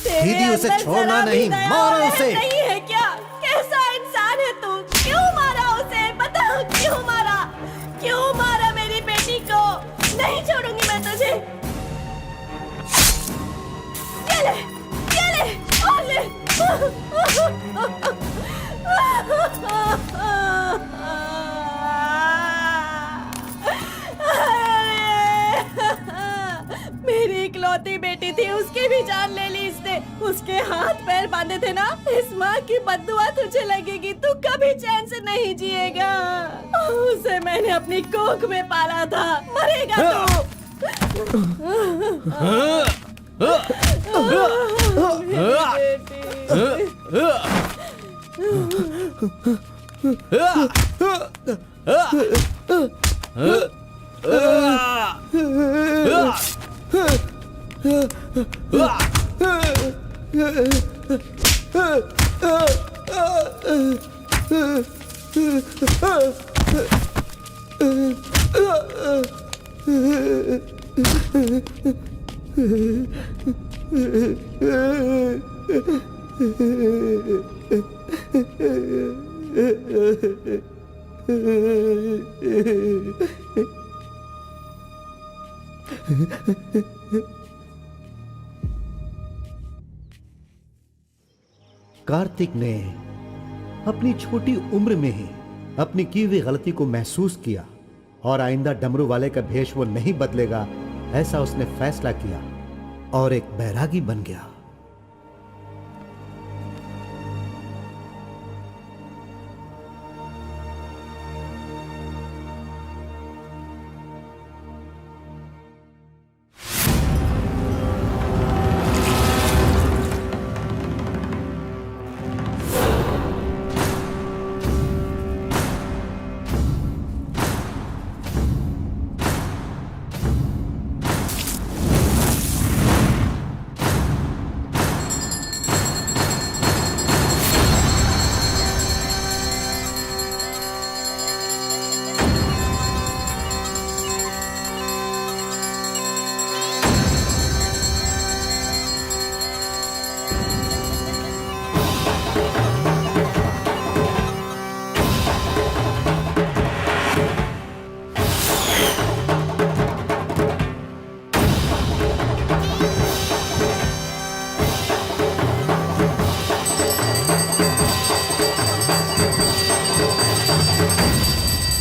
दीदी उसे छोड़ना नहीं, मारो उसे। नहीं है क्या? कैसा इंसान है तू? क्यों मारा उसे? बता क्यों मारा? क्यों मारा मेरी बेटी को? नहीं छोड़ूंगी मैं तुझे। ये ले और ले। मेरी इकलौती बेटी थी, उसकी भी जान ले ली इसने। उसके हाथ पैर बांधे थे ना, इस माँ की बद्दुआ तुझे लगेगी, तू कभी चैन से नहीं जिएगा। उसे मैंने अपनी कोख में पाला था, मरेगा तू। कार्तिक ने अपनी छोटी उम्र में ही अपनी की हुई गलती को महसूस किया और आइंदा डमरू वाले का भेष वो नहीं बदलेगा, ऐसा उसने फैसला किया और एक बैरागी बन गया।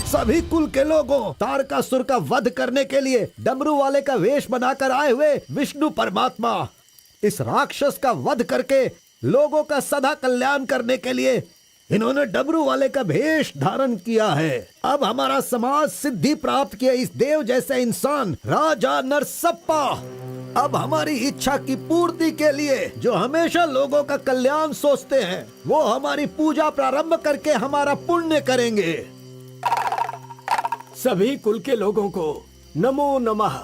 सभी कुल के लोगों, तारकासुर का वध करने के लिए डमरू वाले का वेश बनाकर आए हुए विष्णु परमात्मा इस राक्षस का वध करके लोगों का सदा कल्याण करने के लिए इन्होंने डमरू वाले का भेष धारण किया है। अब हमारा समाज सिद्धि प्राप्त किया इस देव जैसे इंसान राजा नरसप्पा अब हमारी इच्छा की पूर्ति के लिए, जो हमेशा लोगों का कल्याण सोचते हैं, वो हमारी पूजा प्रारंभ करके हमारा पुण्य करेंगे। सभी कुल के लोगों को नमो नमः।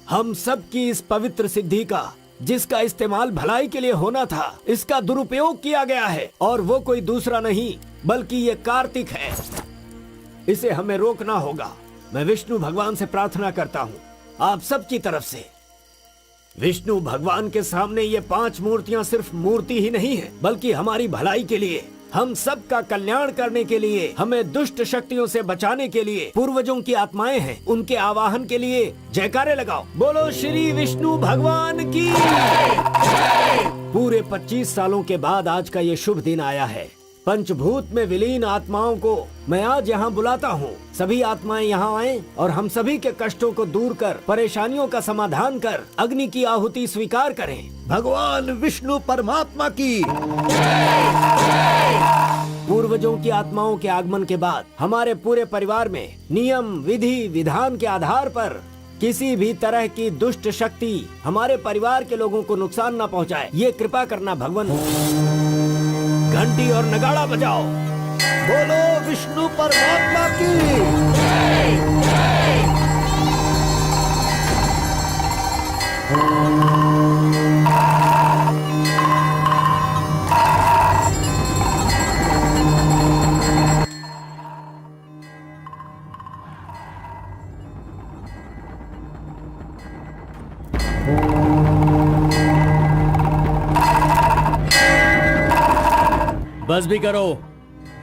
हम सब की इस पवित्र सिद्धि का, जिसका इस्तेमाल भलाई के लिए होना था, इसका दुरुपयोग किया गया है और वो कोई दूसरा नहीं बल्कि ये कार्तिक है। इसे हमें रोकना होगा। मैं विष्णु भगवान से प्रार्थना करता हूँ आप सब की तरफ से। विष्णु भगवान के सामने ये 5 मूर्तियाँ सिर्फ मूर्ति ही नहीं है, बल्कि हमारी भलाई के लिए, हम सब का कल्याण करने के लिए, हमें दुष्ट शक्तियों से बचाने के लिए पूर्वजों की आत्माएं हैं, उनके आवाहन के लिए जयकारे लगाओ। बोलो श्री विष्णु भगवान की। पूरे 25 सालों के बाद आज का ये शुभ दिन आया है। पंचभूत में विलीन आत्माओं को मैं आज यहाँ बुलाता हूँ। सभी आत्माएं यहाँ आएं और हम सभी के कष्टों को दूर कर, परेशानियों का समाधान कर, अग्नि की आहुति स्वीकार करें। भगवान विष्णु परमात्मा की। पूर्व पूर्वजों की आत्माओं के आगमन के बाद हमारे पूरे परिवार में नियम, विधि, विधान के आधार पर किसी भी तरह की दुष्ट शक्ति हमारे परिवार के लोगों को नुकसान न पहुंचाए, ये कृपा करना भगवान। घंटी और नगाड़ा बजाओ। बोलो विष्णु परमात्मा की। बस भी करो।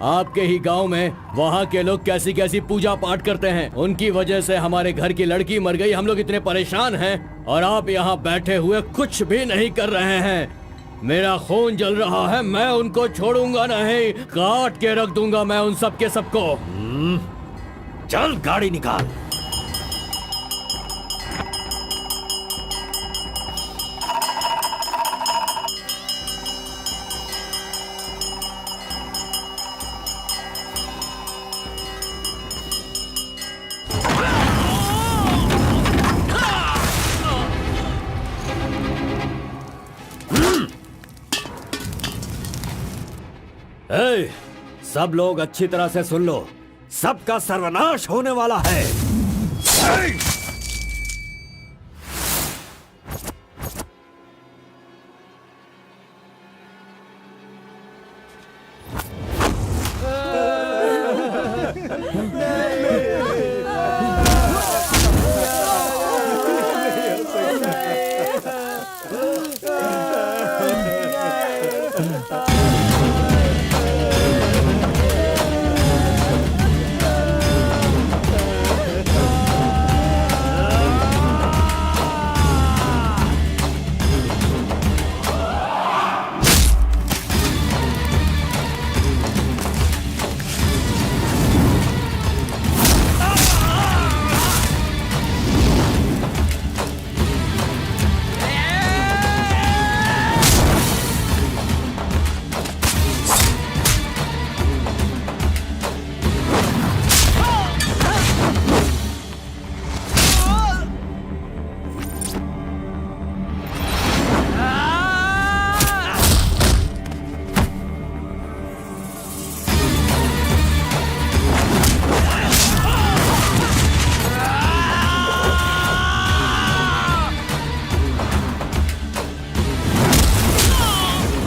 आपके ही गांव में वहाँ के लोग कैसी कैसी पूजा पाठ करते हैं। उनकी वजह से हमारे घर की लड़की मर गई। हम लोग इतने परेशान हैं और आप यहाँ बैठे हुए कुछ भी नहीं कर रहे हैं। मेरा खून जल रहा है, मैं उनको छोड़ूंगा नहीं, काट के रख दूंगा मैं उन सब के सबको। चल गाड़ी निकाल। ए, सब लोग अच्छी तरह से सुन लो, सबका सर्वनाश होने वाला है।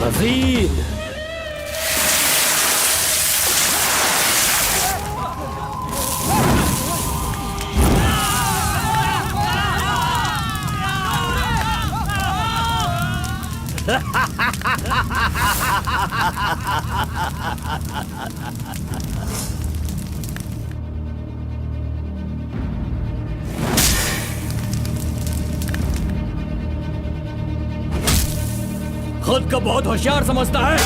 मजीद खुद को बहुत होशियार समझता है।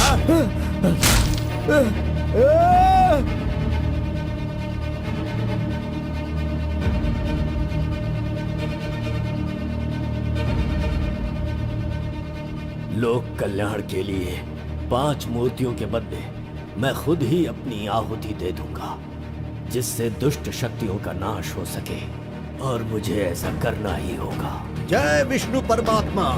लोक कल्याण के लिए 5 मूर्तियों के बदले मैं खुद ही अपनी आहुति दे दूंगा, जिससे दुष्ट शक्तियों का नाश हो सके, और मुझे ऐसा करना ही होगा। जय विष्णु परमात्मा।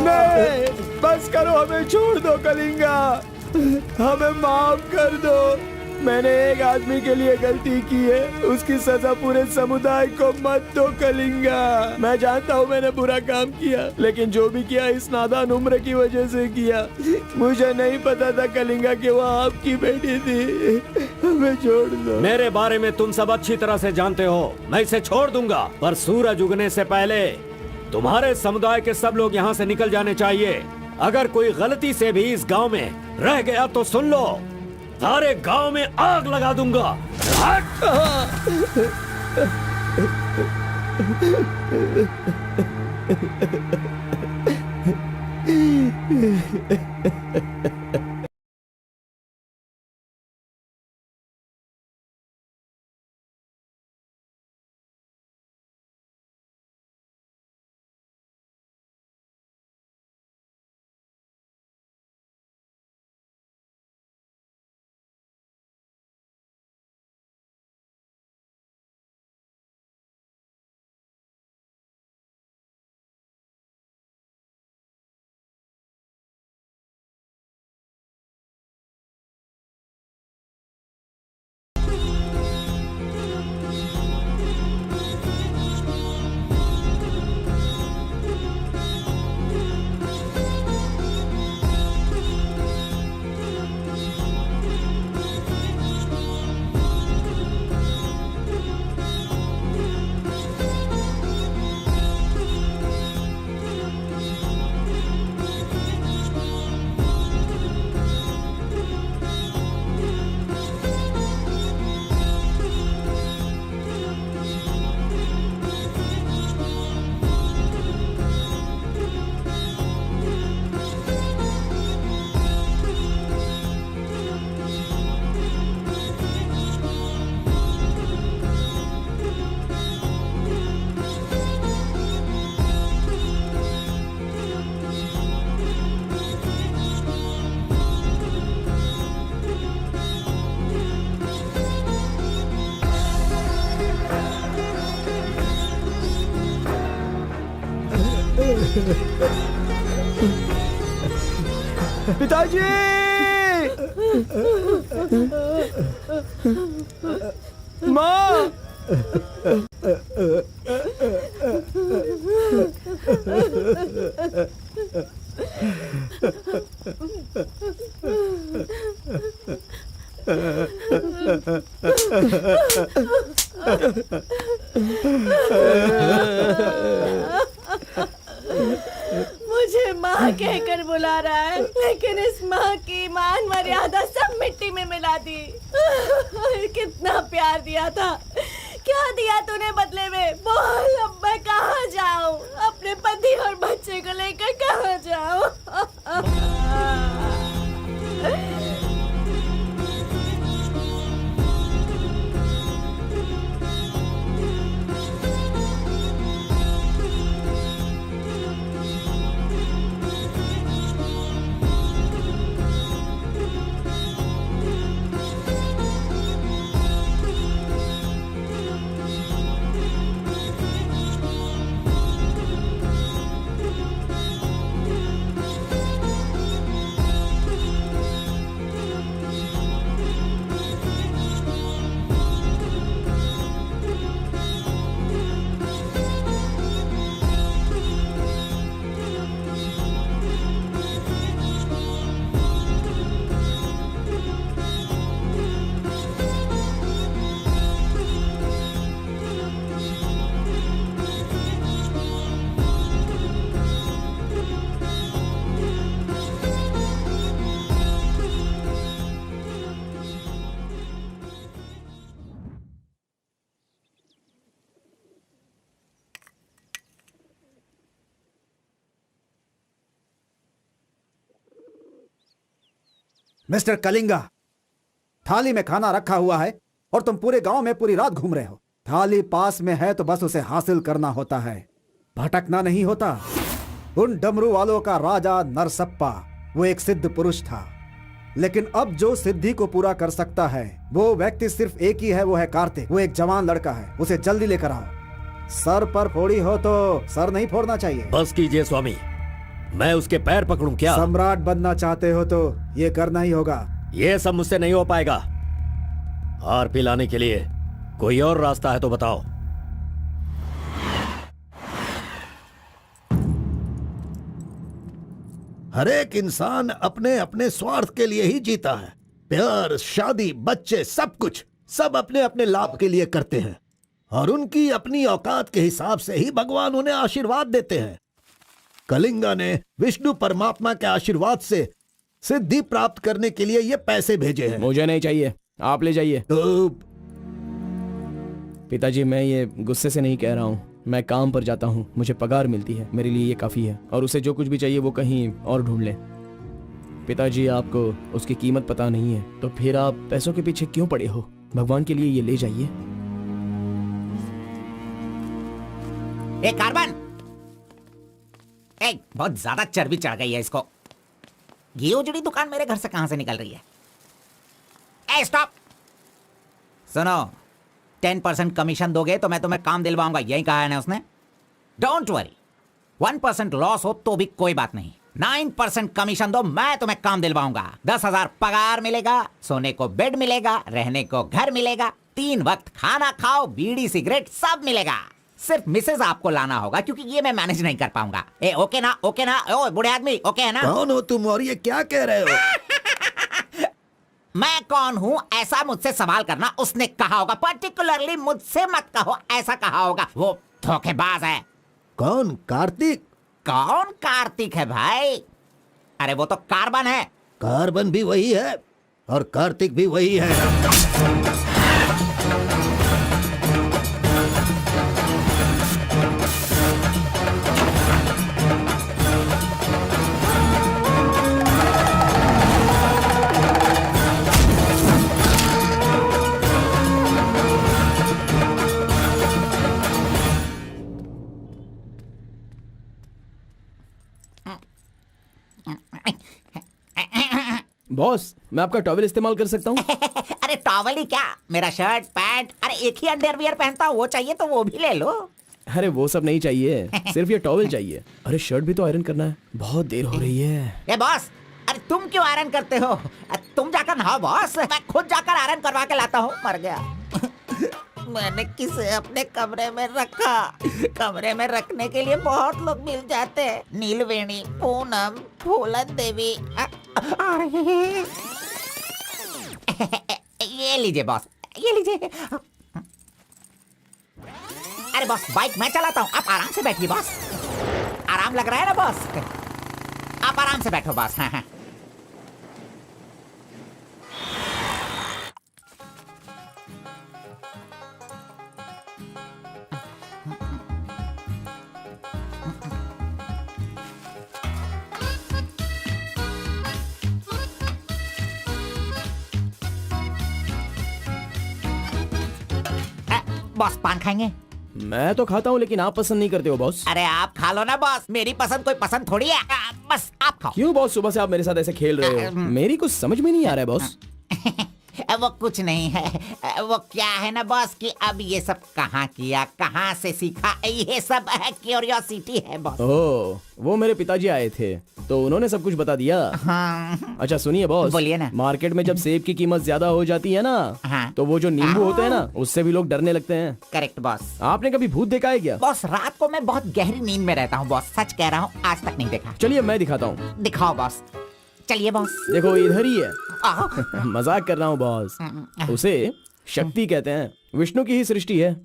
नहीं, बस करो, हमें छोड़ दो कलिंगा, हमें माफ कर दो। मैंने एक आदमी के लिए गलती की है, उसकी सजा पूरे समुदाय को मत दो कलिंगा। मैं जानता हूँ मैंने बुरा काम किया, लेकिन जो भी किया इस नादान उम्र की वजह से किया। मुझे नहीं पता था कलिंगा कि वो आपकी बेटी थी। हमें छोड़ दो। मेरे बारे में तुम सब अच्छी तरह से जानते हो, मैं इसे छोड़ दूंगा, पर सूरज उगने से पहले तुम्हारे समुदाय के सब लोग यहाँ से निकल जाने चाहिए। अगर कोई गलती से भी इस गांव में रह गया तो सुन लो, सारे गांव में आग लगा दूंगा। पिताजी! माँ! मुझे माँ कहकर बुला रहा है, लेकिन इस माँ की मान मर्यादा सब मिट्टी में मिला दी। कितना प्यार दिया था, क्या दिया तूने बदले में? बोल, अब मैं कहाँ जाऊँ? अपने पति और बच्चे को लेकर कहाँ जाऊँ? मिस्टर कलिंगा, थाली में खाना रखा हुआ है और तुम पूरे गांव में पूरी रात घूम रहे हो। थाली पास में है तो बस उसे हासिल करना होता है, भटकना नहीं होता। उन डमरू वालों का राजा नरसप्पा वो एक सिद्ध पुरुष था, लेकिन अब जो सिद्धि को पूरा कर सकता है वो व्यक्ति सिर्फ एक ही है, वो है कार्तिक। वो एक जवान लड़का है, उसे जल्दी लेकर आओ। सर पर फोड़ी हो तो सर नहीं फोड़ना चाहिए। बस कीजिए स्वामी, मैं उसके पैर पकड़ूं क्या? सम्राट बनना चाहते हो तो ये करना ही होगा। ये सब मुझसे नहीं हो पाएगा। हार पिलाने के लिए कोई और रास्ता है तो बताओ। हर एक इंसान अपने अपने स्वार्थ के लिए ही जीता है। प्यार, शादी, बच्चे, सब कुछ सब अपने अपने लाभ के लिए करते हैं और उनकी अपनी औकात के हिसाब से ही भगवान उन्हें आशीर्वाद देते हैं। कलिंगा ने विष्णु परमात्मा के आशीर्वाद से सिद्धि प्राप्त करने के लिए ये पैसे भेजे हैं। मुझे नहीं चाहिए, आप ले जाइए। तो पिताजी, मैं ये गुस्से से नहीं कह रहा हूँ, मैं काम पर जाता हूँ, मुझे पगार मिलती है, मेरे लिए ये काफी है। और उसे जो कुछ भी चाहिए वो कहीं और ढूंढ ले। पिताजी, आपको उसकी कीमत पता नहीं है, तो फिर आप पैसों के पीछे क्यों पड़े हो? भगवान के लिए ये ले जाइए। ए कार्बन, ए बहुत ज्यादा चर्बी चढ़ गई है इसको। ये उजड़ी दुकान मेरे घर से कहां से निकल रही है? ए स्टॉप, सुनो, 10% कमीशन दोगे तो मैं तुम्हें काम दिलवाऊंगा, यही कहा है ना उसने। डोंट वरी, 1% लॉस हो तो भी कोई बात नहीं, 9% कमीशन दो, मैं तुम्हें काम दिलवाऊंगा। 10,000 पगार मिलेगा, सोने को बेड मिलेगा, रहने को घर मिलेगा, 3 वक्त खाना खाओ, बीड़ी सिगरेट सब मिलेगा। सिर्फ मिसेज आपको लाना होगा, क्योंकि ये मैं मैनेज नहीं कर पाऊंगा। ए ओके ना, ओके ना? ओ बूढ़े आदमी, ओके है ना? कौन हो तुम और ये क्या कह रहे हो? मैं कौन हूँ ऐसा मुझसे सवाल करना उसने कहा होगा। पर्टिकुलरली मुझसे मत कहो, ऐसा कहा होगा। वो धोखेबाज है। कौन? कार्तिक? कौन कार्तिक है भाई? अरे वो तो कार्बन है। कार्बन भी वही है और कार्तिक भी वही है। बॉस, मैं आपका टॉवेल इस्तेमाल कर सकता हूँ? अरे टॉवल ही क्या, मेरा शर्ट पैंट, अरे एक ही अंडरवियर पहनता हूँ, वो चाहिए तो वो भी ले लो। अरे वो सब नहीं चाहिए, सिर्फ ये टॉवेल चाहिए। अरे शर्ट भी तो आयरन करना है, बहुत देर हो रही है। ए बॉस, अरे तुम क्यों आयरन करते हो? तुम जाकर नहाओ बॉस, मैं खुद जाकर आयरन करवा के लाता हूँ। मर गया। मैंने किसे अपने कमरे में रखा? कमरे में रखने के लिए बहुत लोग मिल जाते हैं। नीलवेणी, पूनम, फूलन देवी। ये लीजिए बॉस, ये लीजिए। अरे बॉस, बाइक मैं चलाता हूँ, आप आराम से बैठिए बॉस। आराम लग रहा है ना बॉस? आप आराम से बैठो बॉस। हाँ हाँ। बॉस पान खाएंगे? मैं तो खाता हूँ, लेकिन आप पसंद नहीं करते हो बॉस। अरे आप खा लो ना बॉस, मेरी पसंद कोई पसंद थोड़ी है। बस आप खाओ। क्यों बॉस, सुबह से आप मेरे साथ ऐसे खेल रहे हो? मेरी कुछ समझ में नहीं आ रहा है बॉस। वो कुछ नहीं है, वो क्या है ना बॉस कि अब ये सब कहाँ किया, कहाँ से सीखा, ये सब क्यूरियोसिटी है बॉस। ओह, वो मेरे पिताजी आए थे तो उन्होंने सब कुछ बता दिया। हाँ। अच्छा सुनिए बॉस, बोलिए ना। मार्केट में जब सेब की कीमत ज्यादा हो जाती है ना, हाँ। तो वो जो नींबू होते हैं ना, उससे भी लोग डरने लगते हैं। Correct boss. आपने कभी भूत देखा है क्या? बॉस रात को मैं बहुत गहरी नींद में रहता हूँ बॉस, सच कह रहा हूँ, आज तक नहीं देखा। चलिए मैं दिखाता हूँ। दिखाओ बॉस, चलिए बॉस। देखो इधर ही है। मजाक कर रहा हूँ बॉस। उसे शक्ति कहते हैं, विष्णु की ही सृष्टि है।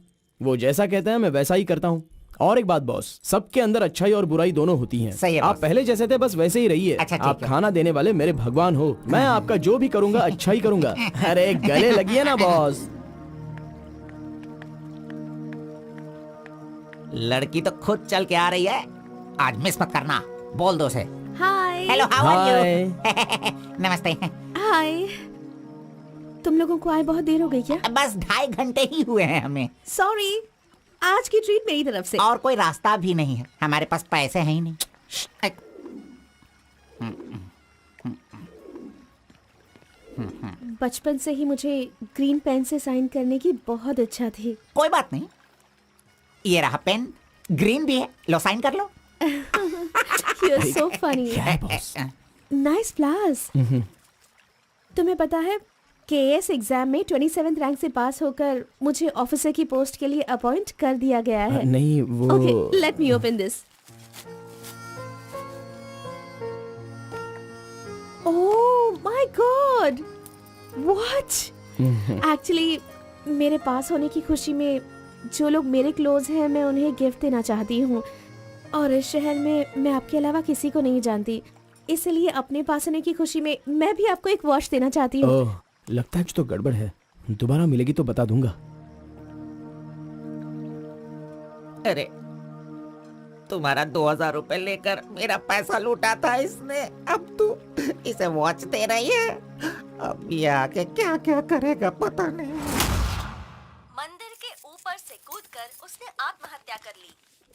वो जैसा कहते हैं मैं वैसा ही करता हूँ। और एक बात बॉस, सबके अंदर अच्छाई और बुराई दोनों होती हैं। सही है आप बॉस। पहले जैसे थे बस वैसे ही रहिए। अच्छा, ठीक आप है। खाना देने वाले मेरे भगवान हो, मैं आपका जो भी करूंगा अच्छा ही करूंगा। अरे गले लगिए ना बॉस। लड़की तो खुद चल के आ रही है, आज मिस मत करना। बोल दो उसे। Hi. Hello, how are hi. You? नमस्ते। हाय। तुम लोगों को आए बहुत देर हो गई क्या? बस 2.5 घंटे ही हुए हैं हमें, सॉरी, आज की ट्रीट मेरी तरफ से। और कोई रास्ता भी नहीं है, हमारे पास पैसे हैं ही नहीं। बचपन से ही मुझे ग्रीन पेन से साइन करने की बहुत इच्छा थी। कोई बात नहीं, ये रहा पेन, ग्रीन भी है, लो साइन कर लो। You're so funny. Nice flowers. तुम्हें पता है केएस एग्जाम में 27th रैंक से पास होकर मुझे ऑफिसर की पोस्ट के लिए अपॉइंट कर दिया गया है। नहीं वो। Okay, let me open this. Oh my God! What? Actually, मेरे पास होने की खुशी में जो लोग मेरे क्लोज हैं मैं उन्हें गिफ्ट देना चाहती हूँ, और इस शहर में मैं आपके अलावा किसी को नहीं जानती, इसलिए अपने पास होने की खुशी में मैं भी आपको एक वॉच देना चाहती हूँ। ओह, लगता है कुछ तो गड़बड़ है। दोबारा मिलेगी तो बता दूंगा। अरे तुम्हारा 2000 रुपए लेकर मेरा पैसा लूटा था इसने, अब तू इसे वॉच दे रही है। अब ये आके क्या क्या करेगा पता नहीं। मंदिर के ऊपर से कूदकर उसने आत्महत्या कर ली।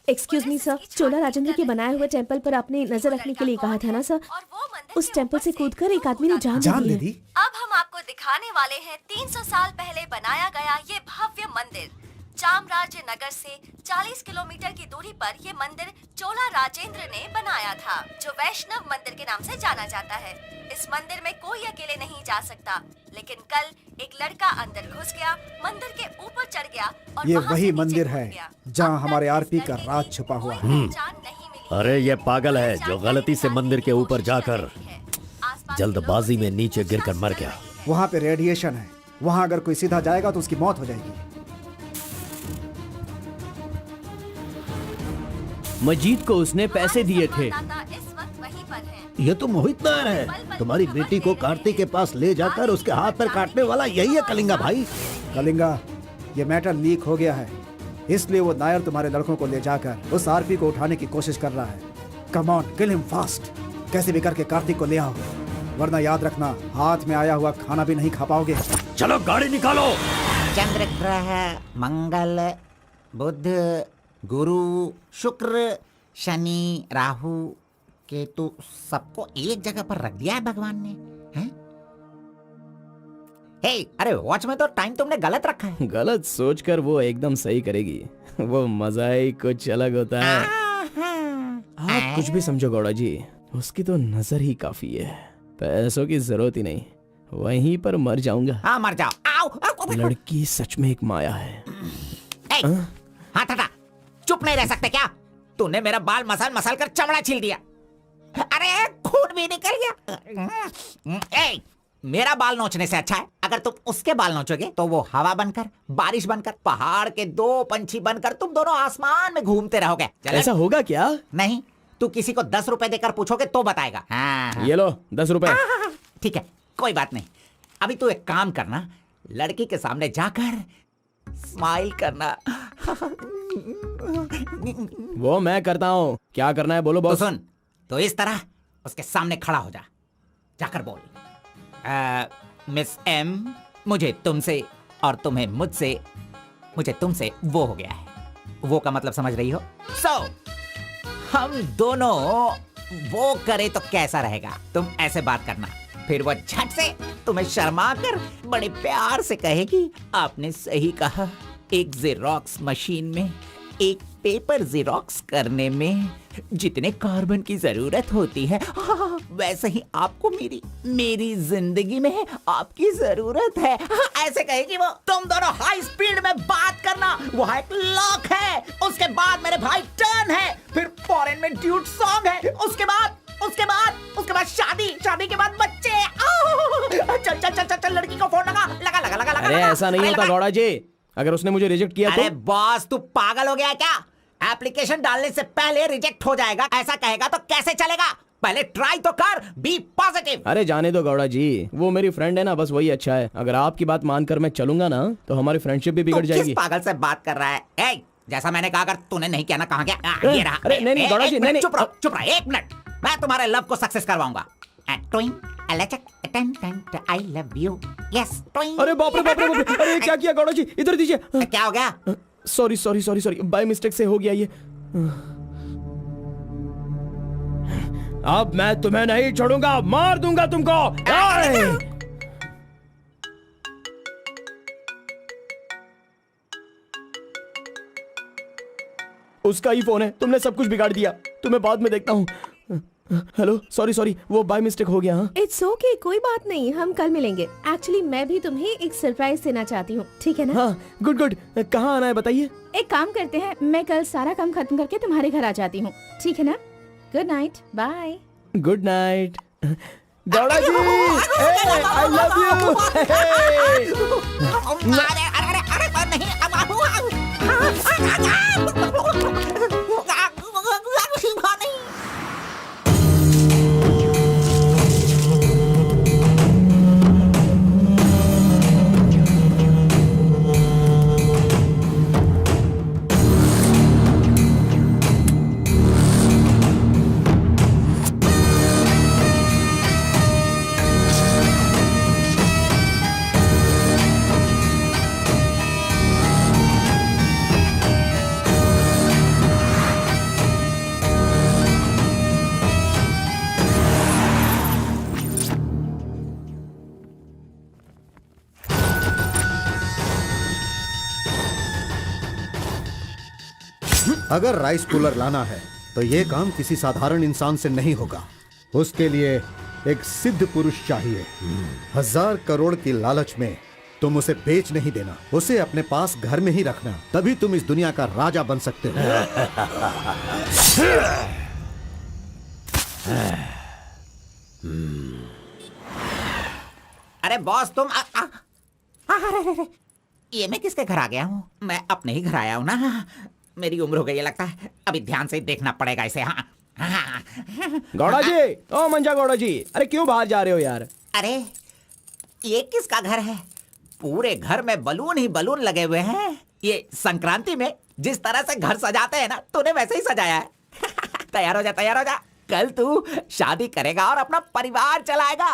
एक्सक्यूज मी सर, चोला राजेंद्र के बनाए हुए टेम्पल पर आपने नजर रखने के लिए कहा था ना सर? और वो मंदिर उस टेम्पल से कूदकर एक आदमी ने जान जान ले ले ली दी। है। अब हम आपको दिखाने वाले हैं 300 साल पहले बनाया गया ये भव्य मंदिर। चामराज नगर से 40 किलोमीटर की दूरी पर ये मंदिर चोला राजेंद्र ने बनाया था, जो वैष्णव मंदिर के नाम से जाना जाता है। इस मंदिर में कोई अकेले नहीं जा सकता, लेकिन कल एक लड़का अंदर घुस गया, मंदिर के ऊपर चढ़ गया और ये वहां से वही नीचे मंदिर कूद है गया। जहाँ अब तक हमारे इस आरपी का लड़के की राज छुपा हुआ कोई है। पहचान नहीं मिली। अरे ये पागल है जो गलती से मंदिर के ऊपर जाकर जल्दबाजी में नीचे गिरकर मर गया। वहाँ पे रेडिएशन है, वहाँ अगर कोई सीधा जाएगा तो उसकी मौत हो जाएगी। मजीद को उसने पैसे दिए थे। इस वक्त वहीं पर है। ये तो मोहित नायर है। तुम्हारी बेटी को कार्तिक के पास ले जाकर उसके हाथ पर काटने वाला यही है कलिंगा भाई। कलिंगा, ये मैटर लीक हो गया है, इसलिए वो नायर तुम्हारे लड़कों को ले जाकर उस आरपी को उठाने की कोशिश कर रहा है। Come on, kill him fast. कैसे भी करके कार्तिक को ले आओ, वरना याद रखना हाथ में आया हुआ खाना भी नहीं खा पाओगे। चलो गाड़ी निकालो। चंद्र ग्रह, मंगल, बुध, गुरु, शुक्र, शनि, राहु, केतु, सबको एक जगह पर रख दिया है भगवान ने, हैं? हे, अरे वॉच में तो टाइम तुमने गलत रखा है। गलत सोचकर वो एकदम सही करेगी। वो मजा ही कुछ अलग होता है। आप कुछ भी समझो गौड़ा जी, उसकी तो नजर ही काफी है। पैसों की जरूरत ही नहीं, वहीं पर मर जाऊंगा। हाँ मर जाओ। आओ, आओ। लड़की सच में एक माया है। ए, हाथ हटा, चुप नहीं रह सकते क्या? तूने मेरा बाल मसल मसल कर चमड़ा छील दिया। अरे खून भी निकल गया। ए, मेरा बाल नोचने से अच्छा है अगर तुम उसके बाल नोचोगे तो वो हवा बनकर, बारिश बनकर, पहाड़ के 2 पंछी बनकर तुम दोनों आसमान में घूमते रहोगे। ऐसा होगा क्या? नहीं, तू किसी को 10 रुपए देकर पूछोगे तो बताएगा। हाँ। ये लो 10 रुपए। ठीक है, कोई बात नहीं। अभी तू एक काम करना, लड़की के सामने जाकर स्माइल करना। वो मैं करता हूँ, क्या करना है बोलो तो बॉस। सुन, तो इस तरह उसके सामने खड़ा हो जा, जाकर बोल, मिस एम, मुझे तुमसे और तुम्हें मुझसे, मुझे तुमसे वो हो गया है। वो का मतलब समझ रही हो? हम दोनों वो करे तो कैसा रहेगा? तुम ऐसे बात करना, फिर वो झट से तुम्हें शर्मा कर बड़े प्यार से कहेगी, आपने सही कहा, एक जेरोक्स मशीन में एक पेपर जेरोक्स करने में जितने कार्बन की जरूरत होती है, वैसे ही आपको मेरी जिंदगी में आपकी जरूरत है। ऐसे कहेगी वो। तुम दोनों हाई स्पीड में बात करना, वहाँ एक लॉक है, उसके बाद मेरे भाई टर्न है, फिर फॉरेन में ड्यूट सॉन्ग है, उसके बाद शादी के बाद बच्चे। चल लड़की को फोन लगा। अरे ऐसा नहीं होता गौड़ा जी, अगर उसने मुझे रिजेक्ट किया अरे तो? बॉस, तू पागल हो गया क्या? एप्लीकेशन डालने से पहले रिजेक्ट हो जाएगा, ऐसा कहेगा तो कैसे चलेगा? पहले ट्राई तो कर, बी पॉजिटिव। अरे जाने दो गौड़ा जी, वो मेरी फ्रेंड है ना, बस वही अच्छा है। अगर आपकी बात मानकर मैं चलूंगा ना तो हमारी फ्रेंडशिप भी बिगड़ जाएगी। किस पागल से बात कर रहा है? ए, जैसा मैंने कहा, अगर तूने नहीं किया ना, कहाँ गया? ये रहा। अरे नहीं गौड़ा जी, नहीं। चुप रहो 1 मिनट, मैं तुम्हारे लव को सक्सेस करवाऊंगा। I love you. Yes. अरे बाप रे। अरे क्या किया गौड़ा जी, इधर दीजिए। क्या हो गया? सॉरी, बाय मिस्टेक से हो गया ये। अब मैं तुम्हें नहीं छोड़ूंगा, मार दूंगा तुमको। उसका ही फोन है, तुमने सब कुछ बिगाड़ दिया। तुम्हें बाद में देखता हूँ। हेलो, सॉरी, वो बाय मिस्टेक हो गया। हाँ इट्स ओके, कोई बात नहीं, हम कल मिलेंगे। एक्चुअली मैं भी तुम्हें एक सरप्राइज देना चाहती हूँ, ठीक है ना? हाँ, गुड। कहाँ आना है बताइए? एक काम करते हैं, मैं कल सारा काम खत्म करके तुम्हारे घर आ जाती हूँ, ठीक है ना? Good night, bye. Good night Gowda ji, I love you. अगर राइस कूलर लाना है तो ये काम किसी साधारण इंसान से नहीं होगा। उसके लिए एक सिद्ध पुरुष चाहिए। 1000 करोड़ की लालच में तुम उसे बेच नहीं देना, उसे अपने पास घर में ही रखना, तभी तुम इस दुनिया का राजा बन सकते हो। अरे बॉस तुम अरे, ये मैं किसके घर आ गया हूँ? मैं अपने ही घर आया हूँ ना। मेरी उम्र हो गई है लगता है, अभी ध्यान से देखना पड़ेगा इसे। हाँ गौड़ा जी, ओ मंजा गौड़ा जी, अरे क्यों बाहर जा रहे हो यार? अरे ये किसका घर है? पूरे घर में बलून ही बलून लगे हुए हैं। ये संक्रांति में जिस तरह से घर सजाते हैं ना, तूने वैसे ही सजाया है। तैयार हो जा, तैयार हो जा। कल तू शादी करेगा और अपना परिवार चलाएगा।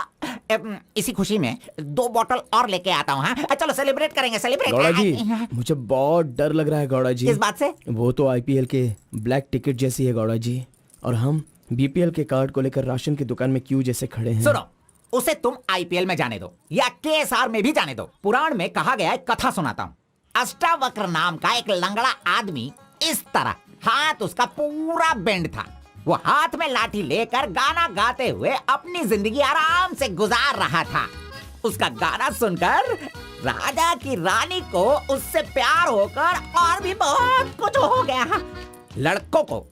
इसी खुशी में 2 बॉटल और लेके आता हूँ। हाँ चलो सेलिब्रेट करेंगे, सेलिब्रेट। गौड़ा जी, मुझे बहुत डर लग रहा है गौड़ा जी। किस बात से? वो तो आईपीएल के ब्लैक टिकट जैसी है गौड़ा जी, और हम बीपीएल के कार्ड को लेकर राशन की दुकान में क्यों जैसे खड़े हैं। सुनो, उसे तुम आईपीएल में जाने दो या केएसआर में भी जाने दो। पुराण में कहा गया है, कथा सुनाता हूँ। अष्टावक्र नाम का एक लंगड़ा आदमी, इस तरह हाथ उसका पूरा बेंड था। वो हाथ में लाठी लेकर गाना गाते हुए अपनी जिंदगी आराम से गुजार रहा था। उसका गाना सुनकर राजा की रानी को उससे प्यार होकर और भी बहुत कुछ हो गया। लड़कों को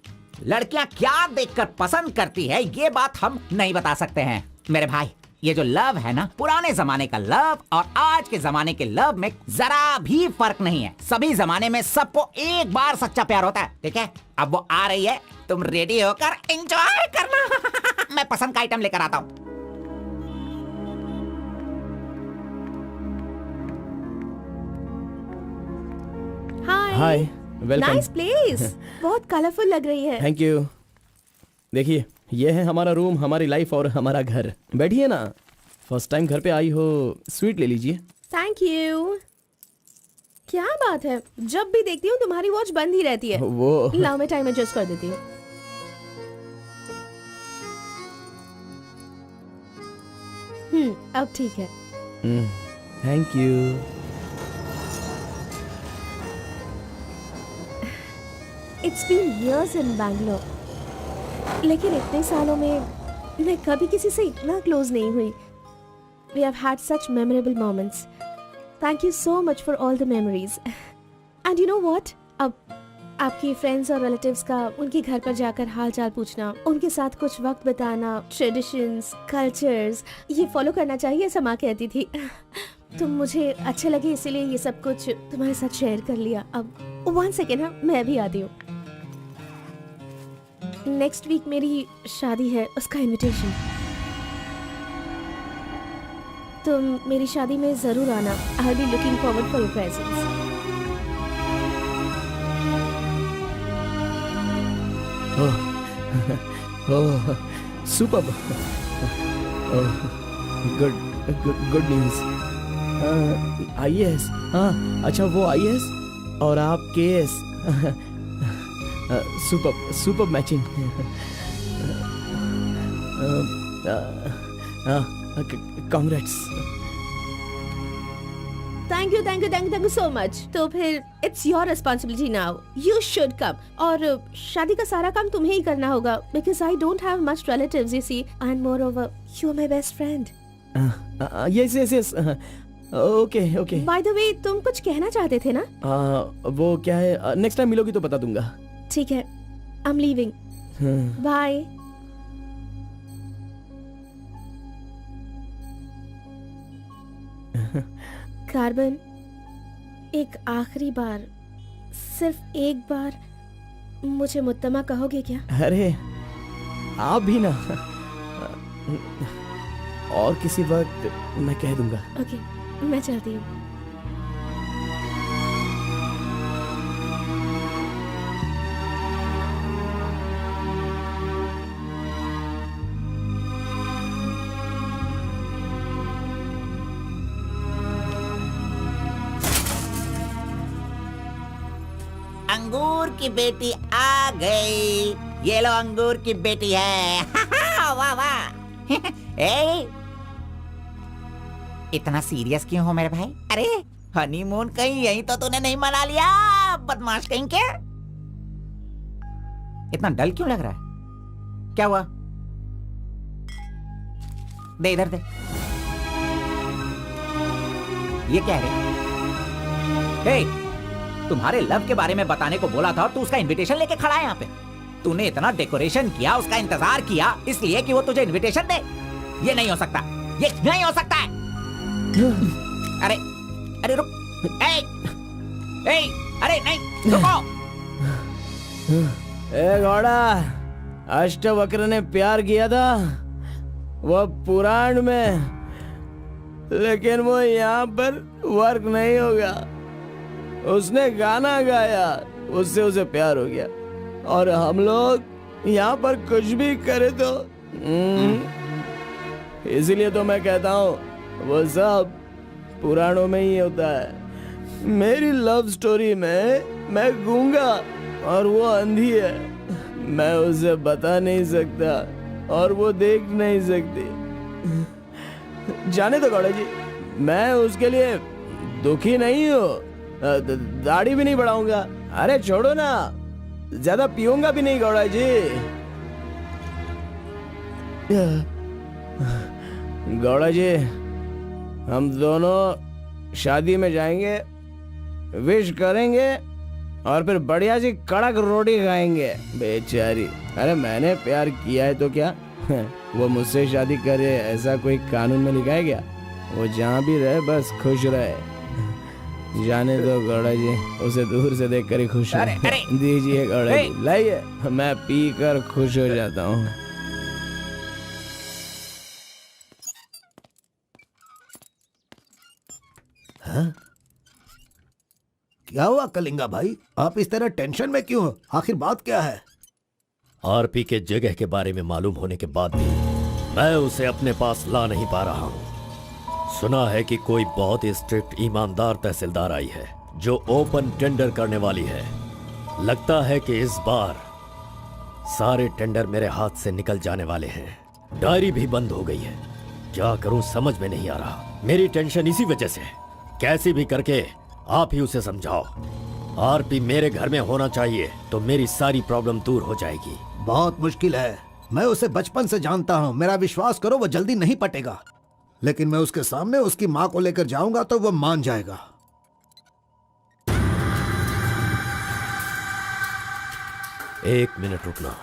लड़कियां क्या देखकर पसंद करती है, ये बात हम नहीं बता सकते हैं मेरे भाई। ये जो लव है ना, पुराने जमाने का लव और आज के जमाने के लव में जरा भी फर्क नहीं है। सभी जमाने में सबको एक बार सच्चा प्यार होता है, ठीक है? अब वो आ रही है, तुम रेडी होकर एंजॉय करना। मैं पसंद का आइटम लेकर आता हूँ। हाय, वेलकम। Nice place. बहुत कलरफुल लग रही है। Thank you. देखिए, ये है हमारा रूम, हमारी लाइफ और हमारा घर। बैठिए ना, फर्स्ट टाइम घर पे आई हो, स्वीट ले लीजिए। Thank you. क्या बात है, जब भी देखती हूँ तुम्हारी वॉच बंद ही रहती है। वो लाओ मैं टाइम एडजस्ट कर देती हूँ। अब ठीक है। Thank you. It's been years in Bangalore, लेकिन इतने सालों में मैं कभी किसी से इतना क्लोज नहीं हुई। We have had such memorable moments. Thank you so much for all the memories. And you know what? अब आपकी फ्रेंड्स और रिलेटिव्स का उनके घर पर जाकर हाल चाल पूछना, उनके साथ कुछ वक्त बिताना, ट्रेडिशंस, कल्चर्स, ये फॉलो करना चाहिए, ऐसा माँ कहती थी। तो मुझे अच्छे लगे, इसीलिए ये सब कुछ तुम्हारे साथ शेयर कर लिया। अब 1 सेकेंड, हाँ मैं भी आती हूँ। नेक्स्ट वीक मेरी शादी है, उसका इनविटेशन। तुम मेरी शादी में जरूर आना। I will be looking forward for your presence. Oh, superb. Good news. IAS, हाँ अच्छा, वो आईएएस और आप KS. Superb matching. Congrats. Thank you so much. तो फिर it's your responsibility now, you should come. और शादी का सारा काम तुम्हें ही करना होगा, because I don't have much relatives, you see, and moreover you are my best friend. Yes. Okay. By the way, तुम कुछ कहना चाहते थे ना? वो क्या है, नेक्स्ट टाइम मिलोगी तो बता दूंगा। ठीक है, I am leaving, bye. Carbon, एक आखिरी बार, सिर्फ एक बार मुझे मुत्तमा कहोगे क्या? अरे आप भी ना, और किसी वक्त मैं कह दूंगा। ओके, मैं चलती हूँ। अंगूर की बेटी आ गई। ये लो, अंगूर की बेटी है। वाह वाह। ए, इतना सीरियस क्यों हो मेरे भाई? अरे हनीमून कहीं यहीं तो तूने नहीं मना लिया, बदमाश कहीं के? इतना डल क्यों लग रहा है? क्या हुआ? दे इधर दे। ये क्या है? तुम्हारे लव के बारे में बताने को बोला था और तू उसका इनविटेशन लेके खड़ा है यहाँ पे। तूने इतना डेकोरेशन किया, उसका इंतजार किया इसलिए कि वो तुझे इनविटेशन दे। ये नहीं हो सकता, ये नहीं हो सकता है। अरे अरे रुक, अरे नहीं रुको। घोड़ा, अष्टवक्र ने प्यार किया था वो पुराण में, लेकिन वो यहाँ पर वर्क नहीं होगा। उसने गाना गाया, उससे उसे प्यार हो गया, और हम लोग यहाँ पर कुछ भी करे तो इसीलिए तो मैं कहता हूँ वो सब पुराणों में ही होता है। मेरी लव स्टोरी में मैं गूंगा और वो अंधी है। मैं उसे बता नहीं सकता और वो देख नहीं सकती। जाने दो गौड़ा जी, मैं उसके लिए दुखी नहीं हूँ, दाढ़ी भी नहीं बढ़ाऊंगा। अरे छोड़ो ना, ज्यादा पीऊंगा भी नहीं गौड़ा जी। गौड़ा जी, हम दोनों शादी में जाएंगे, विश करेंगे और फिर बढ़िया सी कड़क रोटी खाएंगे। बेचारी, अरे मैंने प्यार किया है तो क्या वो मुझसे शादी करे ऐसा कोई कानून में लिखा है क्या? वो जहाँ भी रहे बस खुश रहे। जाने दो गौड़ा जी, उसे दूर से देखकर ही खुश है। दीजिए गौड़ा जी, लाइए, मैं पी कर खुश हो जाता हूँ। हाँ? क्या हुआ कलिंगा भाई, आप इस तरह टेंशन में क्यों हो? आखिर बात क्या है? आरपी के जगह के बारे में मालूम होने के बाद भी मैं उसे अपने पास ला नहीं पा रहा हूँ। सुना है कि कोई बहुत ही स्ट्रिक्ट ईमानदार तहसीलदार आई है जो ओपन टेंडर करने वाली है। लगता है कि इस बार सारे टेंडर मेरे हाथ से निकल जाने वाले हैं। डायरी भी बंद हो गई है। क्या करूं समझ में नहीं आ रहा। मेरी टेंशन इसी वजह से है। कैसे भी करके आप ही उसे समझाओ। आरपी मेरे घर में होना चाहिए तो मेरी सारी प्रॉब्लम दूर हो जाएगी। बहुत मुश्किल है, मैं उसे बचपन से जानता हूँ। मेरा विश्वास करो, वो जल्दी नहीं पटेगा। लेकिन मैं उसके सामने उसकी माँ को लेकर जाऊंगा तो वो मान जाएगा। एक मिनट रुकना।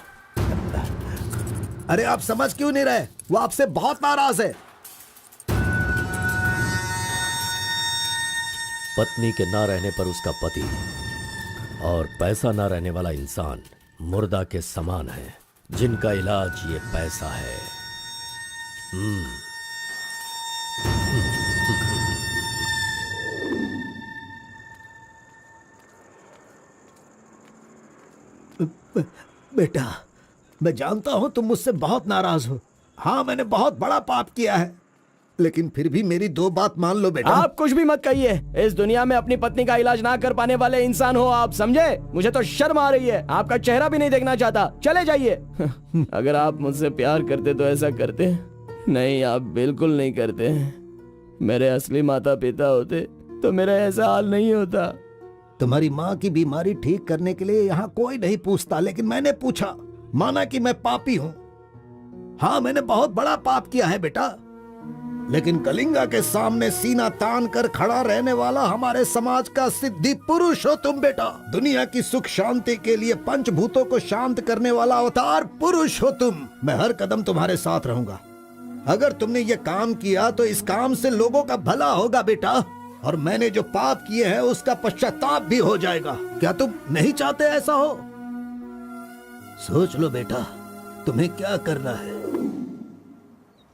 अरे आप समझ क्यों नहीं रहे? वो आपसे बहुत नाराज है। पत्नी के ना रहने पर उसका पति और पैसा ना रहने वाला इंसान मुर्दा के समान है, जिनका इलाज ये पैसा है। बेटा, मैं जानता हूं तुम मुझसे बहुत नाराज हो। हाँ, मैंने बहुत बड़ा पाप किया है, लेकिन फिर भी मेरी दो बात मान लो बेटा। आप कुछ भी मत कहिए। इस दुनिया में अपनी पत्नी का इलाज ना कर पाने वाले इंसान हो आप, समझे? मुझे तो शर्म आ रही है। आपका चेहरा भी नहीं देखना चाहता। चले जाइए। अगर आप मुझसे प्यार करते तो ऐसा करते। नहीं, आप बिल्कुल नहीं करते। मेरे असली माता पिता होते तो मेरा ऐसा हाल नहीं होता। तुम्हारी माँ की बीमारी ठीक करने के लिए यहाँ कोई नहीं पूछता, लेकिन मैंने पूछा। माना कि मैं पापी हूँ। हाँ, मैंने बहुत बड़ा पाप किया है बेटा, लेकिन कलिंगा के सामने सीना तान कर खड़ा रहने वाला हमारे समाज का सिद्धि पुरुष हो तुम बेटा। दुनिया की सुख शांति के लिए पंचभूतों को शांत करने वाला अवतार पुरुष हो तुम। मैं हर कदम तुम्हारे साथ रहूंगा। अगर तुमने ये काम किया तो इस काम से लोगों का भला होगा बेटा, और मैंने जो पाप किए हैं उसका पश्चाताप भी हो जाएगा। क्या तुम नहीं चाहते ऐसा हो? सोच लो बेटा, तुम्हें क्या करना है।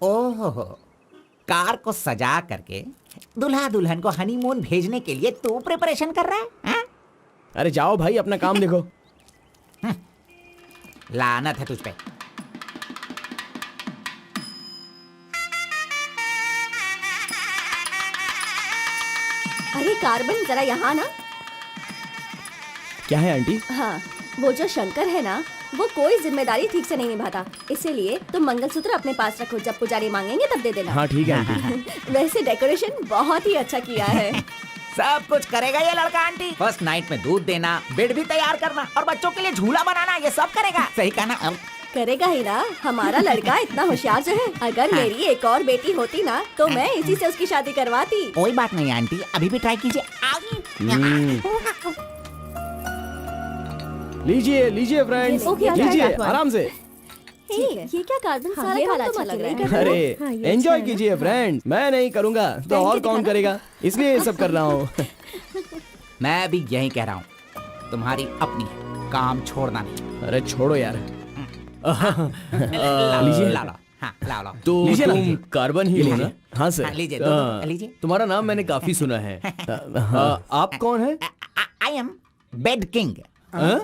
ओहो, कार को सजा करके दुल्हा दुल्हन को हनीमून भेजने के लिए तू प्रिपरेशन कर रहा है, हा? अरे जाओ भाई, अपना काम देखो। लानत है तुझ पे। अरे कार्बन, जरा यहाँ ना। क्या है आंटी? हाँ, वो जो शंकर है ना, वो कोई जिम्मेदारी ठीक से नहीं निभाता। इसीलिए तुम मंगलसूत्र अपने पास रखो, जब पुजारी मांगेंगे तब दे देना। हाँ ठीक है आंटी। वैसे डेकोरेशन बहुत ही अच्छा किया है। सब कुछ करेगा ये लड़का आंटी। फर्स्ट नाइट में दूध देना, बेड भी तैयार करना और बच्चों के लिए झूला बनाना, ये सब करेगा। सही कहा ना? करेगा ही ना, हमारा लड़का इतना होशियार जो है। अगर मेरी एक और बेटी होती ना तो मैं इसी से उसकी शादी करवाती। कोई बात नहीं आंटी, अभी भी ट्राई कीजिए। लीजिए लीजिए फ्रेंड्स, ओके, लीजिए ओके, आराम से। ये क्या कार्बन हाँ, सारा ये काम वाला तो अच्छा मत लग रहा है। नहीं अरे हाँ, ये एंजॉय अच्छा है। कीजिए फ्रेंड्स, मैं नहीं करूँगा तो और कौन करेगा, इसलिए ये सब कर रहा हूँ। मैं भी यही कह रहा हूँ, तुम्हारी अपनी है, काम छोड़ना नहीं। अरे छोड़ो यार। लीजिए, ला लो। हाँ, ला लो। तो लीजिए ना। तुम कार्बन ही लो ना? हाँ सर। हाँ, लीजिए, दो, लीजिए। तुम्हारा नाम मैंने काफी सुना है। आप कौन है? आई एम बेड किंग,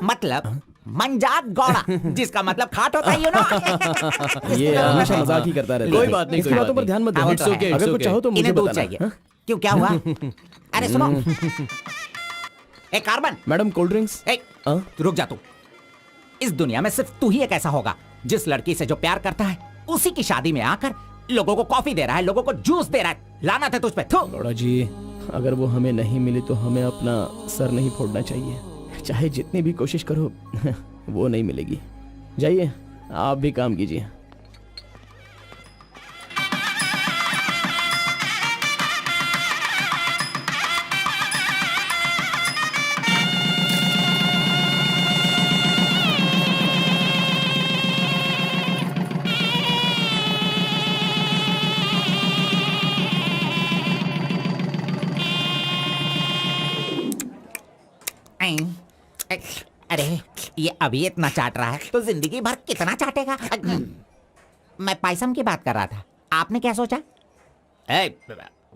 मतलब मंजात गौड़ा, जिसका मतलब खाट होता है, यू नो। ये हमेशा मजाक ही करता रहता है। कोई बात नहीं, इसकी कोई बातों बात पर ध्यान मत नहीं। दो। It's okay, अगर कुछ चाहो तो मुझे इन्हें दूध बताना। चाहिए। हाँ? क्यों, क्या हुआ? अरे सुनो, ए कार्बन, मैडम कोल्ड ड्रिंक्स। ए, रुक जा तू। इस दुनिया में सिर्फ तू ही एक ऐसा होगा जिस लड़की से जो प्यार करता है उसी की शादी में आकर लोगों को कॉफी दे रहा है, लोगों को जूस दे रहा है। लानत है तुझ पे। थू। गौड़ा जी, अगर वो हमें नहीं मिली तो हमें अपना सर नहीं फोड़ना चाहिए, चाहे जितनी भी कोशिश करो वो नहीं मिलेगी। जाइए आप भी काम कीजिए। अरे ये अभी इतना चाट रहा है तो जिंदगी भर कितना चाटेगा। मैं पायसम की बात कर रहा था, आपने क्या सोचा?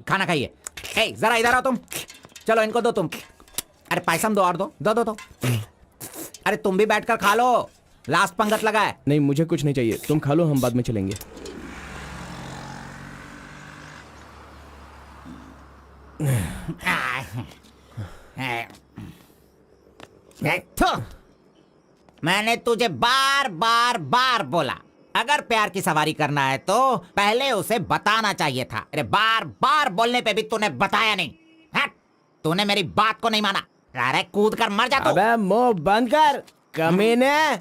खाना खाइए। जरा इधर आओ तुम, चलो इनको दो तुम। अरे पायसम दो और दो दो दो दो। अरे तुम भी बैठकर खा लो, लास्ट पंगत लगा है। नहीं मुझे कुछ नहीं चाहिए, तुम खा लो, हम बाद में चलेंगे। मैंने तुझे बार बार बार बोला, अगर प्यार की सवारी करना है तो पहले उसे बताना चाहिए था। अरे बार बार बोलने पे भी तूने बताया नहीं। हट, तूने मेरी बात को नहीं माना। अरे कूद कर मर जा तू। अबे मुंह बंद कर कमीने।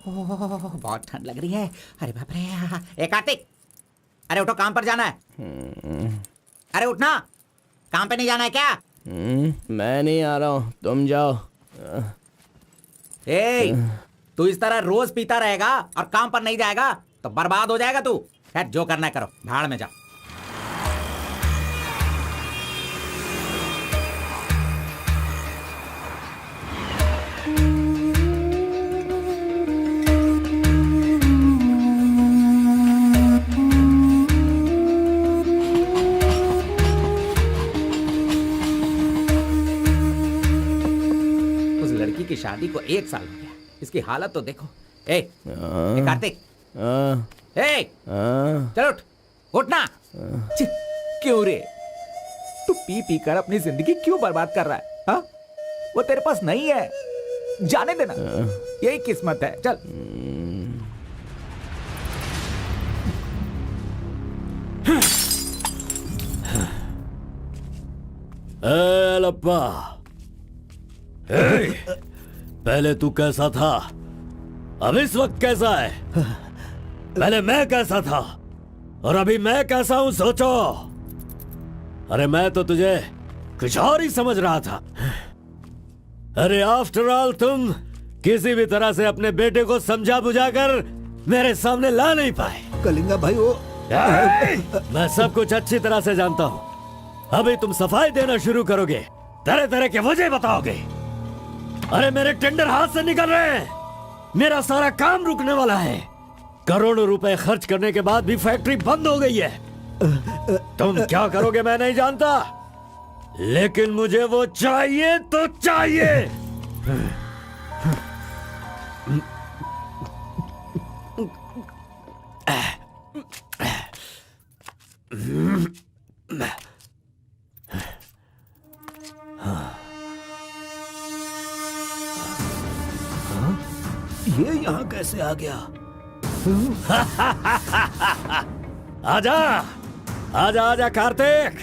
बहुत ठंड लग रही है। अरे बाप रे। ए कार्तिक, अरे उठो, काम पर जाना है। अरे उठना, काम पे नहीं जाना है क्या? मैं नहीं आ रहा हूँ, तुम जाओ। ए, तू इस तरह रोज पीता रहेगा और काम पर नहीं जाएगा तो बर्बाद हो जाएगा तू। खैर जो करना है करो, भाड़ में जाओ। की शादी को 1 साल हो गया, इसकी हालत तो देखो। ए कार्तिक, चलो उठना। क्यों रे, तू पी पी कर अपनी जिंदगी क्यों बर्बाद कर रहा है? हा? वो तेरे पास नहीं है, जाने देना, यही किस्मत है। चल। लप्पा, पहले तू कैसा था, अब इस वक्त कैसा है? पहले मैं कैसा था और अभी मैं कैसा हूं, सोचो। अरे मैं तो तुझे कुछ और ही समझ रहा था। अरे आफ्टर ऑल तुम किसी भी तरह से अपने बेटे को समझा बुझाकर मेरे सामने ला नहीं पाए। कलिंगा भाई वो मैं सब कुछ अच्छी तरह से जानता हूं। अभी तुम सफाई देना शुरू करोगे, तरह तरह के वजह बताओगे। अरे मेरे टेंडर हाथ से निकल रहे हैं, मेरा सारा काम रुकने वाला है। करोड़ों रुपए खर्च करने के बाद भी फैक्ट्री बंद हो गई है। तुम क्या करोगे मैं नहीं जानता, लेकिन मुझे वो चाहिए तो चाहिए। ये यहाँ कैसे आ गया? आजा आजा आजा कार्तिक,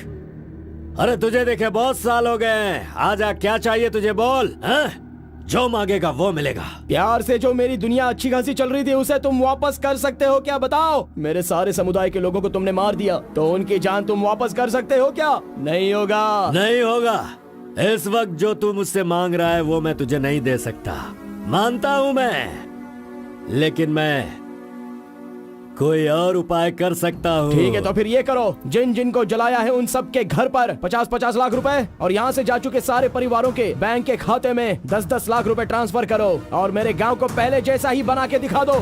अरे तुझे देखे बहुत साल हो गए, आजा क्या चाहिए तुझे बोल, हैं? जो मांगेगा वो मिलेगा। प्यार से जो मेरी दुनिया अच्छी खासी चल रही थी उसे तुम वापस कर सकते हो क्या, बताओ? मेरे सारे समुदाय के लोगों को तुमने मार दिया, तो उनकी जान तुम वापस कर सकते हो क्या? नहीं होगा। नहीं होगा। इस वक्त जो तू मुझसे मांग रहा है वो मैं तुझे नहीं दे सकता, मानता हूं मैं, लेकिन मैं कोई और उपाय कर सकता हूँ। ठीक है, तो फिर ये करो, जिन जिन को जलाया है उन सब के घर पर 50-50 लाख रुपए और यहाँ से जा चुके सारे परिवारों के बैंक के खाते में 10-10 लाख रुपए ट्रांसफर करो और मेरे गांव को पहले जैसा ही बना के दिखा दो।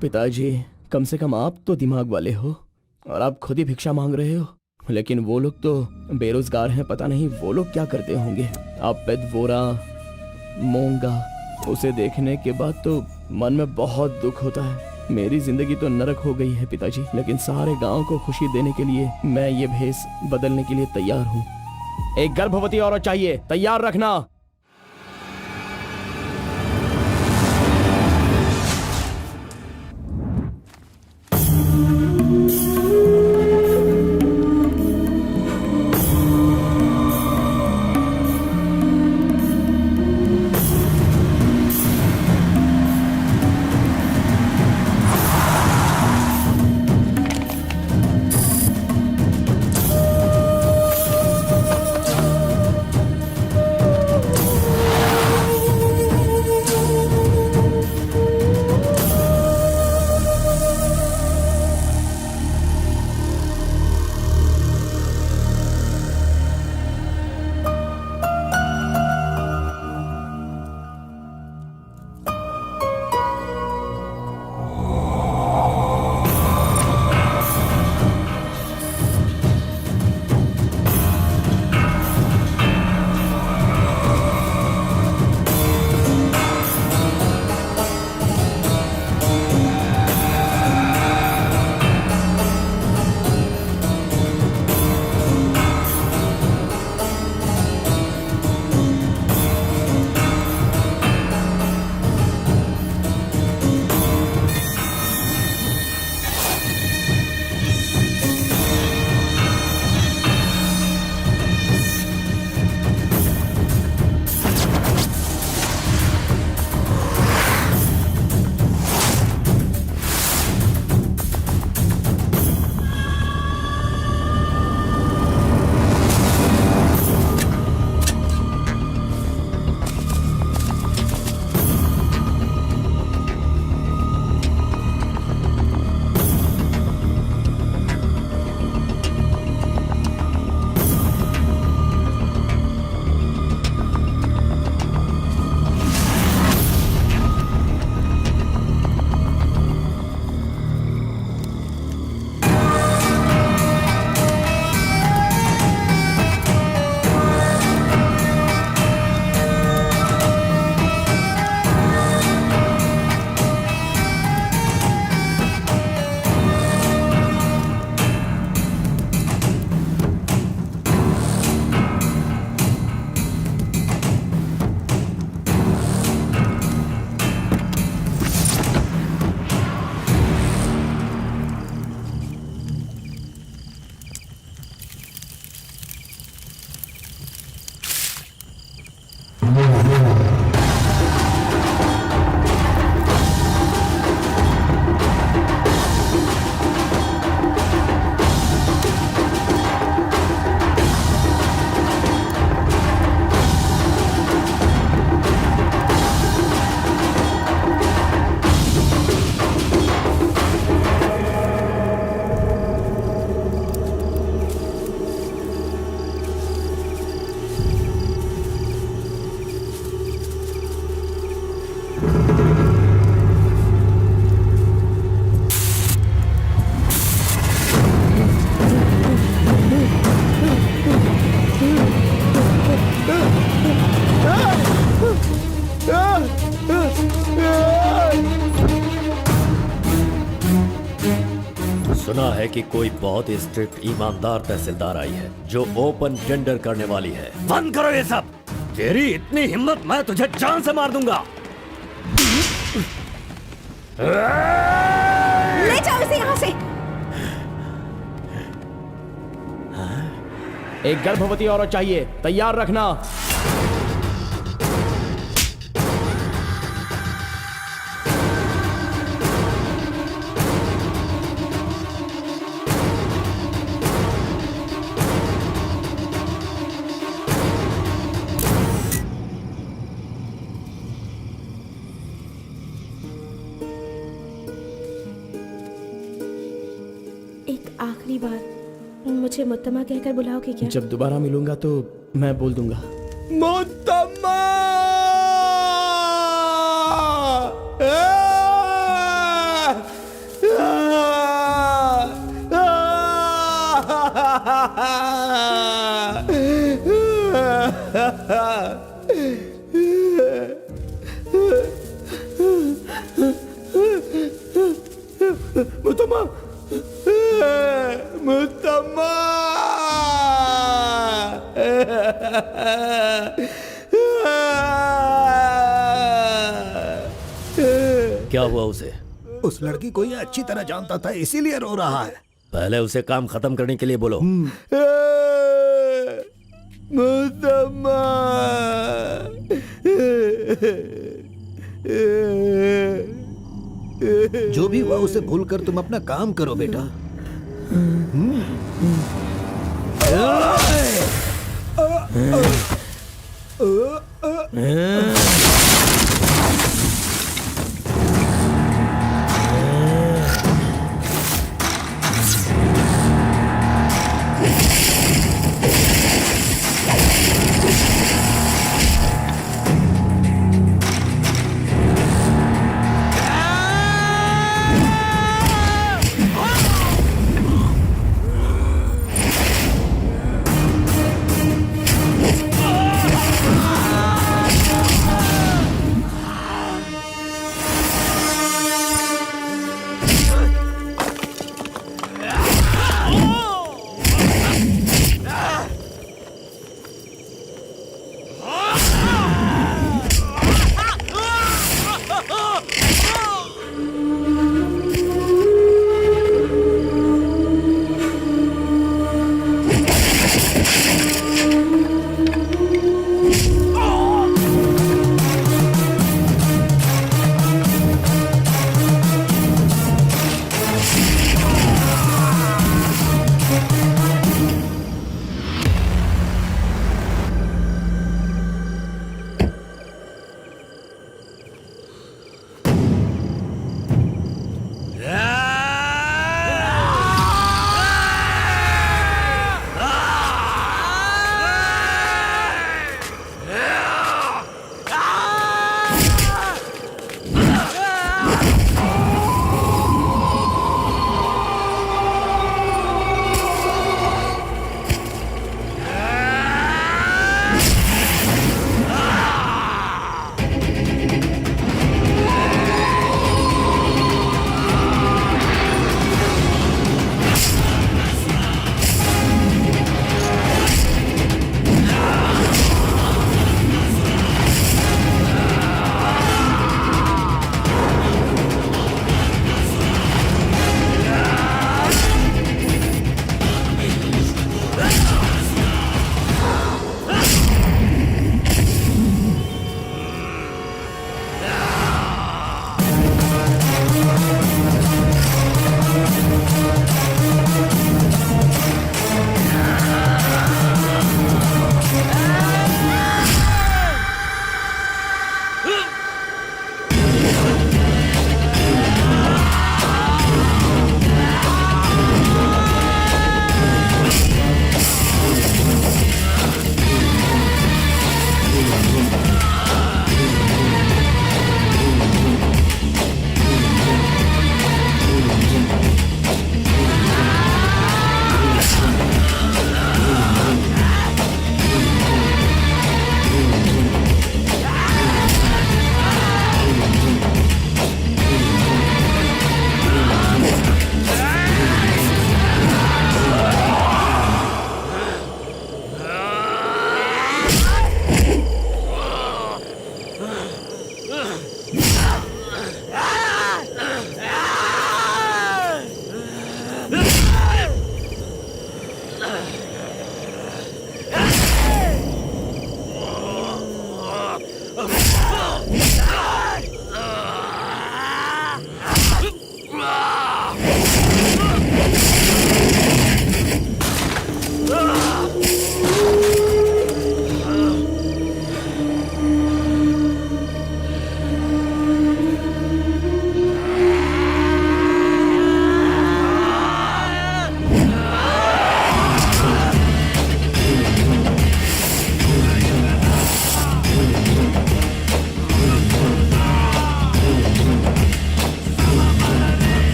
पिताजी, कम से कम आप तो दिमाग वाले हो और आप खुद ही भिक्षा मांग रहे हो, लेकिन वो लोग तो बेरोजगार हैं, पता नहीं वो लोग क्या करते होंगे। आप पेदवोरा मोंगा, उसे देखने के बाद तो मन में बहुत दुख होता है। मेरी जिंदगी तो नरक हो गई है पिताजी, लेकिन सारे गांव को खुशी देने के लिए मैं ये भेष बदलने के लिए तैयार हूँ। एक गर्भवती औरत चाहिए, तैयार रखना। सुना है कि कोई बहुत ही स्ट्रिक्ट ईमानदार तहसीलदार आई है जो ओपन टेंडर करने वाली है। बंद करो ये सब। तेरी इतनी हिम्मत, मैं तुझे जान से मार दूंगा। ले जाओ इसे यहाँ से। एक गर्भवती औरत चाहिए, तैयार रखना। एक आखिरी बार मुझे मुत्तमा कहकर बुलाओगे क्या? जब दोबारा मिलूंगा तो मैं बोल दूंगा। मुत्तम्मा! मुत्तम्मा! मुत्तम्मा! क्या हुआ उसे? उस लड़की को ये अच्छी तरह जानता था, इसीलिए रो रहा है। पहले उसे काम खत्म करने के लिए बोलो। मुत्तम्मा! जो भी हुआ उसे भूलकर तुम अपना काम करो बेटा।